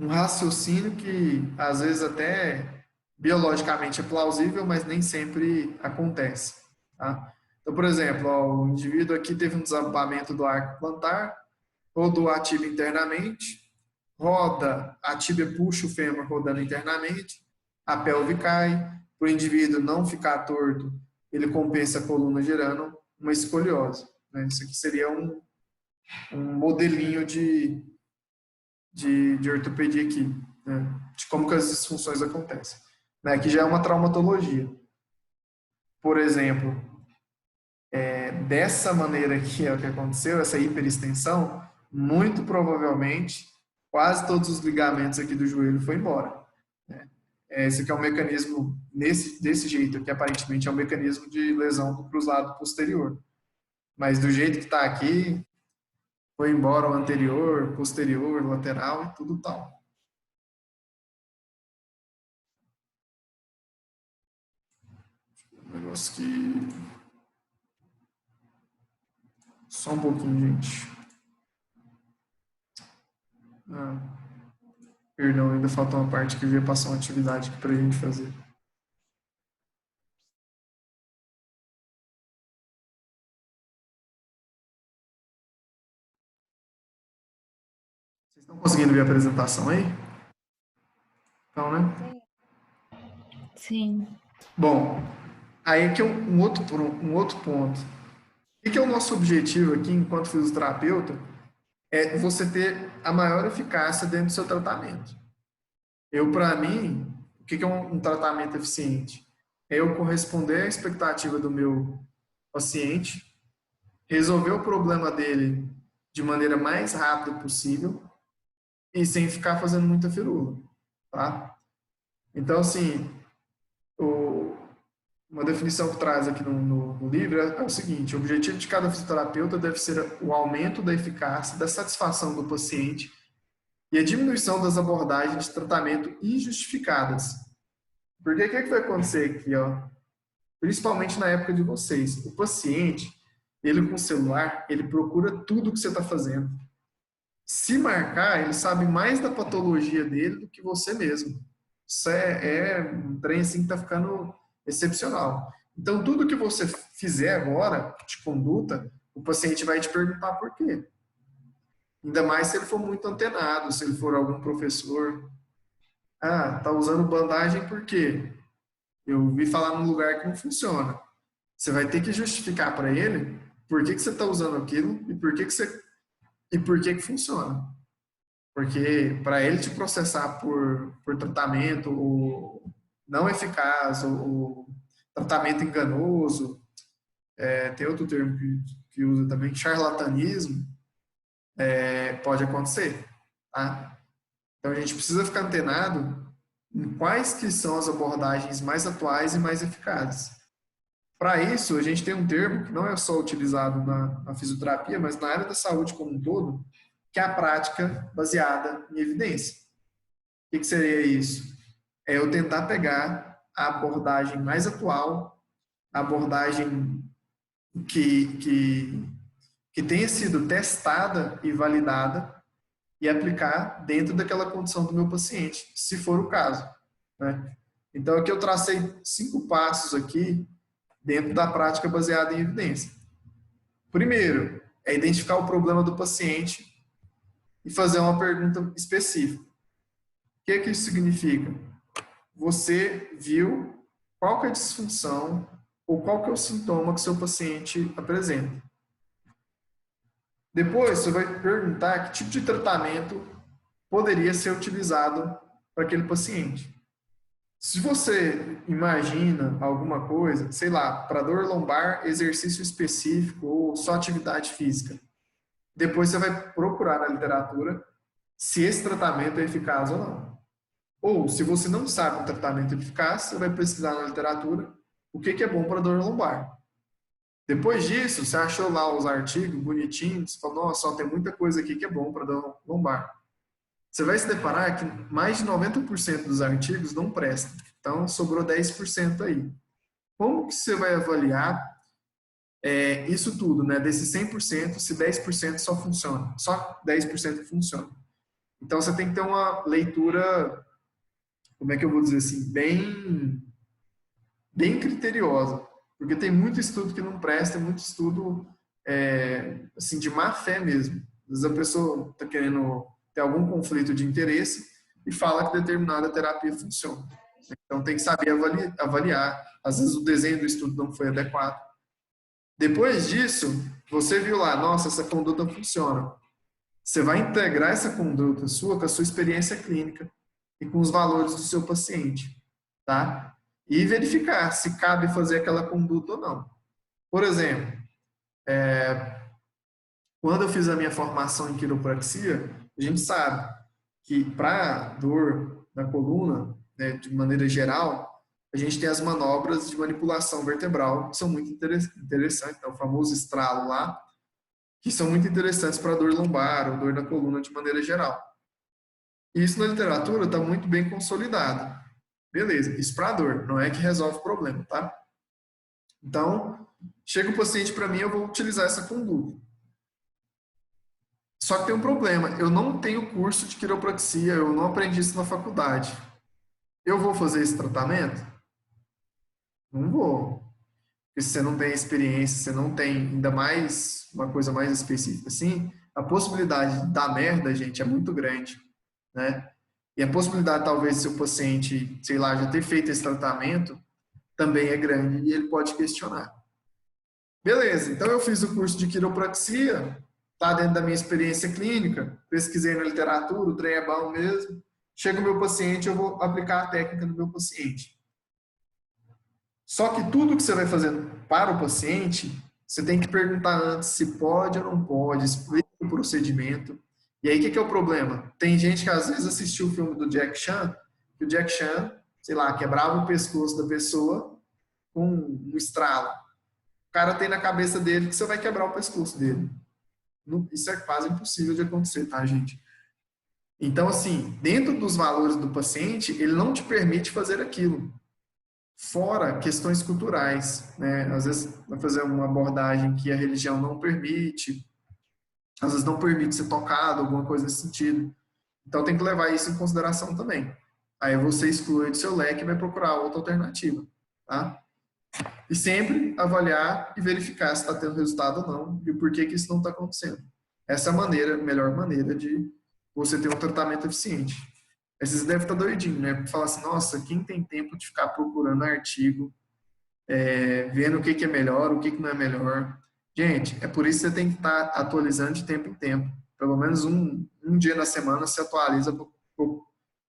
raciocínio que, às vezes, até biologicamente é plausível, mas nem sempre acontece, tá? Então, por exemplo, ó, o indivíduo aqui teve um desabamento do arco plantar, rodou a tíbia internamente, roda, a tíbia puxa o fêmur rodando internamente, a pelve cai, para o indivíduo não ficar torto, ele compensa a coluna gerando uma escoliose, né? Isso aqui seria um modelinho de ortopedia aqui, né? De como que as disfunções acontecem, né? Que já é uma traumatologia. Por exemplo, dessa maneira aqui é o que aconteceu, essa hiperextensão, muito provavelmente quase todos os ligamentos aqui do joelho foram embora, né? Esse aqui é um mecanismo, desse jeito aqui, aparentemente é um mecanismo de lesão do cruzado posterior. Mas do jeito que está aqui, foi embora o anterior, posterior, lateral e tudo tal. Negócio que... Só um pouquinho, gente. Perdão, ainda falta uma parte que eu ia passar uma atividade aqui para a gente fazer. Vocês estão conseguindo ver a apresentação aí? Então, né? Sim. Bom, aí aqui é um outro ponto. O que é o nosso objetivo aqui, enquanto fisioterapeuta, é você ter a maior eficácia dentro do seu tratamento. Para mim, o que é um tratamento eficiente? É eu corresponder à expectativa do meu paciente, resolver o problema dele de maneira mais rápida possível e sem ficar fazendo muita firula, tá? Então, assim, uma definição que traz aqui no livro é o seguinte: o objetivo de cada fisioterapeuta deve ser o aumento da eficácia, da satisfação do paciente e a diminuição das abordagens de tratamento injustificadas. Porque o que vai acontecer aqui, ó? Principalmente na época de vocês? O paciente, ele com o celular, ele procura tudo que você está fazendo. Se marcar, ele sabe mais da patologia dele do que você mesmo. Isso é um trem assim que está ficando excepcional. Então, tudo que você fizer agora, de conduta, o paciente vai te perguntar por quê. Ainda mais se ele for muito antenado, se ele for algum professor. Tá usando bandagem por quê? Eu vi falar num lugar que não funciona. Você vai ter que justificar para ele por que você está usando aquilo e por que funciona. Porque para ele te processar por tratamento ou não eficaz ou tratamento enganoso, tem outro termo que usa também, charlatanismo, pode acontecer, tá? Então a gente precisa ficar antenado em quais que são as abordagens mais atuais e mais eficazes. Para isso, a gente tem um termo que não é só utilizado na fisioterapia, mas na área da saúde como um todo, que é a prática baseada em evidência. O que seria isso? É eu tentar pegar a abordagem mais atual, a abordagem que tenha sido testada e validada e aplicar dentro daquela condição do meu paciente, se for o caso, né? Então, aqui eu tracei 5 passos aqui dentro da prática baseada em evidência. Primeiro, é identificar o problema do paciente e fazer uma pergunta específica. O que isso significa? Você viu qual que é a disfunção ou qual que é o sintoma que seu paciente apresenta. Depois, você vai perguntar que tipo de tratamento poderia ser utilizado para aquele paciente. Se você imagina alguma coisa, sei lá, para dor lombar, exercício específico ou só atividade física, depois você vai procurar na literatura se esse tratamento é eficaz ou não. Ou, se você não sabe um tratamento eficaz, você vai pesquisar na literatura o que é bom para dor lombar. Depois disso, você achou lá os artigos bonitinhos, falou, nossa, só tem muita coisa aqui que é bom para dor lombar. Você vai se deparar que mais de 90% dos artigos não prestam. Então, sobrou 10% aí. Como que você vai avaliar isso tudo, né? Desses 100%, se 10% só funciona. Só 10% funciona. Então, você tem que ter uma leitura, como é que eu vou dizer assim, bem criteriosa. Porque tem muito estudo que não presta, muito estudo assim, de má fé mesmo. Às vezes a pessoa está querendo ter algum conflito de interesse e fala que determinada terapia funciona. Então tem que saber avaliar. Às vezes o desenho do estudo não foi adequado. Depois disso, você viu lá, nossa, essa conduta funciona. Você vai integrar essa conduta sua com a sua experiência clínica e com os valores do seu paciente, tá? E verificar se cabe fazer aquela conduta ou não. Por exemplo, quando eu fiz a minha formação em quiropraxia, a gente sabe que para dor na coluna, né, de maneira geral, a gente tem as manobras de manipulação vertebral, que são muito interessantes, o famoso estralo lá, que são muito interessantes para dor lombar ou dor na coluna de maneira geral. E isso na literatura está muito bem consolidado. Beleza, isso para dor, não é que resolve o problema, tá? Então, chega o paciente para mim, eu vou utilizar essa conduta. Só que tem um problema, eu não tenho curso de quiropraxia, eu não aprendi isso na faculdade. Eu vou fazer esse tratamento? Não vou. Porque se você não tem experiência, você não tem ainda mais uma coisa mais específica assim, a possibilidade de dar merda, gente, é muito grande, né? E a possibilidade, talvez, se o paciente, sei lá, já ter feito esse tratamento, também é grande e ele pode questionar. Beleza, então eu fiz o curso de quiropraxia, tá dentro da minha experiência clínica, pesquisei na literatura, o trem é bom mesmo. Chega o meu paciente, eu vou aplicar a técnica no meu paciente. Só que tudo que você vai fazendo para o paciente, você tem que perguntar antes se pode ou não pode, explica o procedimento. E aí, o que é o problema? Tem gente que às vezes assistiu o filme do Jack Chan, que o Jack Chan, sei lá, quebrava o pescoço da pessoa com um estralo. O cara tem na cabeça dele que você vai quebrar o pescoço dele. Isso é quase impossível de acontecer, tá, gente? Então, assim, dentro dos valores do paciente, ele não te permite fazer aquilo. Fora questões culturais, né? Às vezes vai fazer uma abordagem que a religião não permite, às vezes não permite ser tocado, alguma coisa nesse sentido. Então tem que levar isso em consideração também. Aí você exclui do seu leque e vai procurar outra alternativa, tá? E sempre avaliar e verificar se está tendo resultado ou não e por que isso não está acontecendo. Essa é a melhor maneira de você ter um tratamento eficiente. Vocês devem estar doidinhos, né? Porque falar assim, nossa, quem tem tempo de ficar procurando artigo, vendo o que é melhor, o que não é melhor. Gente, é por isso que você tem que estar atualizando de tempo em tempo. Pelo menos um dia na semana se atualiza para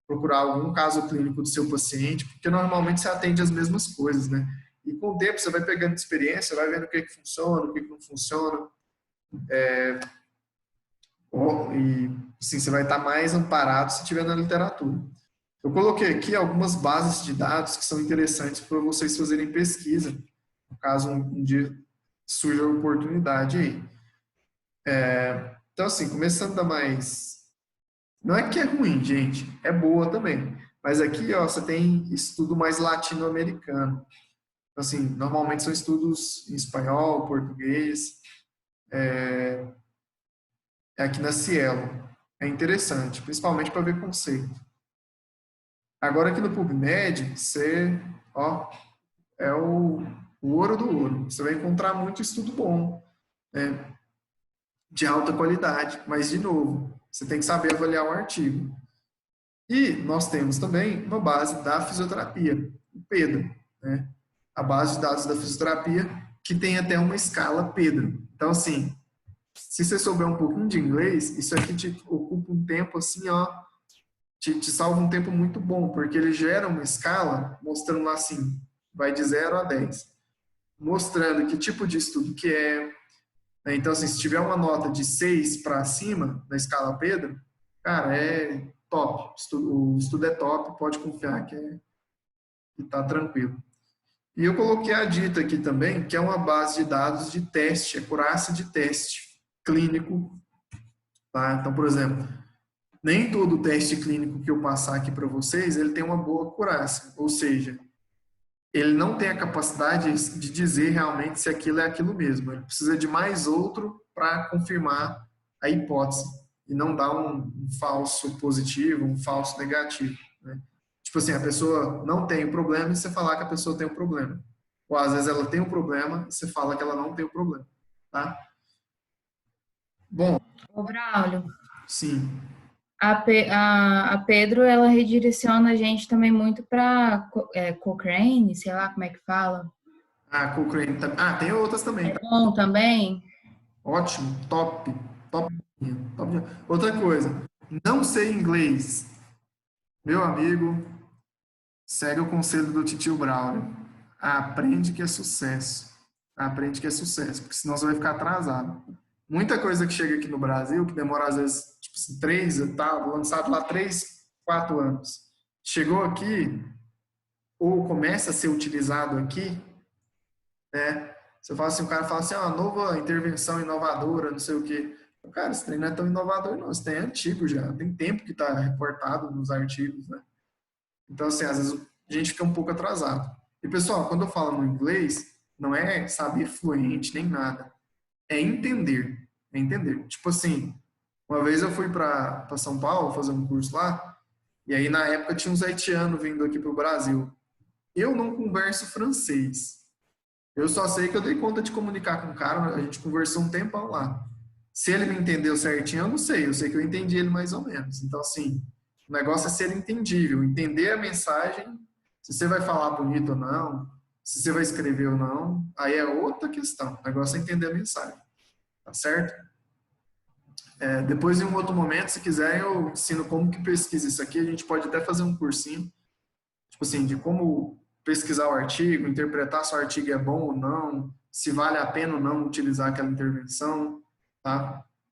procurar algum caso clínico do seu paciente, porque normalmente você atende as mesmas coisas, né? E com o tempo você vai pegando experiência, vai vendo o que funciona, o que não funciona. E assim, você vai estar mais amparado se estiver na literatura. Eu coloquei aqui algumas bases de dados que são interessantes para vocês fazerem pesquisa, caso um dia surja a oportunidade aí. Então, assim, começando da mais... Não é que é ruim, gente, é boa também. Mas aqui, ó, você tem estudo mais latino-americano. Então, assim, normalmente são estudos em espanhol, português, aqui na Cielo. É interessante, principalmente para ver conceito. Agora aqui no PubMed, você, ó, é o ouro do ouro. Você vai encontrar muito estudo bom, né, de alta qualidade, mas, de novo, você tem que saber avaliar o artigo. E nós temos também uma base da fisioterapia, o Pedro, né, a base de dados da fisioterapia, que tem até uma escala Pedro. Então, assim, se você souber um pouquinho de inglês, isso aqui te ocupa um tempo assim, ó, te salva um tempo muito bom, porque ele gera uma escala mostrando lá assim, vai de 0 a 10, mostrando que tipo de estudo que é. Então, assim, se tiver uma nota de 6 para cima na escala Pedro, cara, é top. O estudo é top, pode confiar que tá tranquilo. E eu coloquei a dita aqui também, que é uma base de dados de teste, acurácia de teste clínico, tá? Então, por exemplo, nem todo teste clínico que eu passar aqui para vocês, ele tem uma boa acurácia, ou seja, ele não tem a capacidade de dizer realmente se aquilo é aquilo mesmo. Ele precisa de mais outro para confirmar a hipótese e não dar um falso positivo, um falso negativo, né? Tipo assim, a pessoa não tem o problema e você falar que a pessoa tem o problema. Ou às vezes ela tem um problema e você fala que ela não tem o problema, tá? Bom. Ô, Braulio. Sim. A Pedro, ela redireciona a gente também muito para Cochrane, sei lá como é que fala. Cochrane. Tem outras também. É bom também? Ótimo, top. Outra coisa, não sei inglês. Meu amigo, segue o conselho do titio Braulio. Aprende que é sucesso. Aprende que é sucesso, porque senão você vai ficar atrasado. Muita coisa que chega aqui no Brasil, que demora às vezes, tipo assim, 3, lançado lá 3, 4 anos. Chegou aqui, ou começa a ser utilizado aqui, né? Você fala assim, o cara fala assim, nova intervenção inovadora, não sei o quê. Cara, esse trem não é tão inovador não, esse trem é antigo já, tem tempo que está reportado nos artigos, né? Então, assim, às vezes a gente fica um pouco atrasado. E, pessoal, quando eu falo no inglês, não é saber fluente nem nada. É entender. É entender. Tipo assim, uma vez eu fui para São Paulo fazer um curso lá, e aí na época tinha uns haitianos vindo aqui para o Brasil. Eu não converso francês. Eu só sei que eu dei conta de comunicar com o cara, a gente conversou um tempão lá. Se ele me entendeu certinho, eu não sei. Eu sei que eu entendi ele mais ou menos. Então, assim, o negócio é ser entendível, entender a mensagem, se você vai falar bonito ou não, se você vai escrever ou não, aí é outra questão. O negócio é entender a mensagem. Tá certo? Depois, em um outro momento, se quiser, eu ensino como que pesquisa isso aqui. A gente pode até fazer um cursinho, tipo assim, de como pesquisar o artigo, interpretar se o artigo é bom ou não, se vale a pena ou não utilizar aquela intervenção, tá?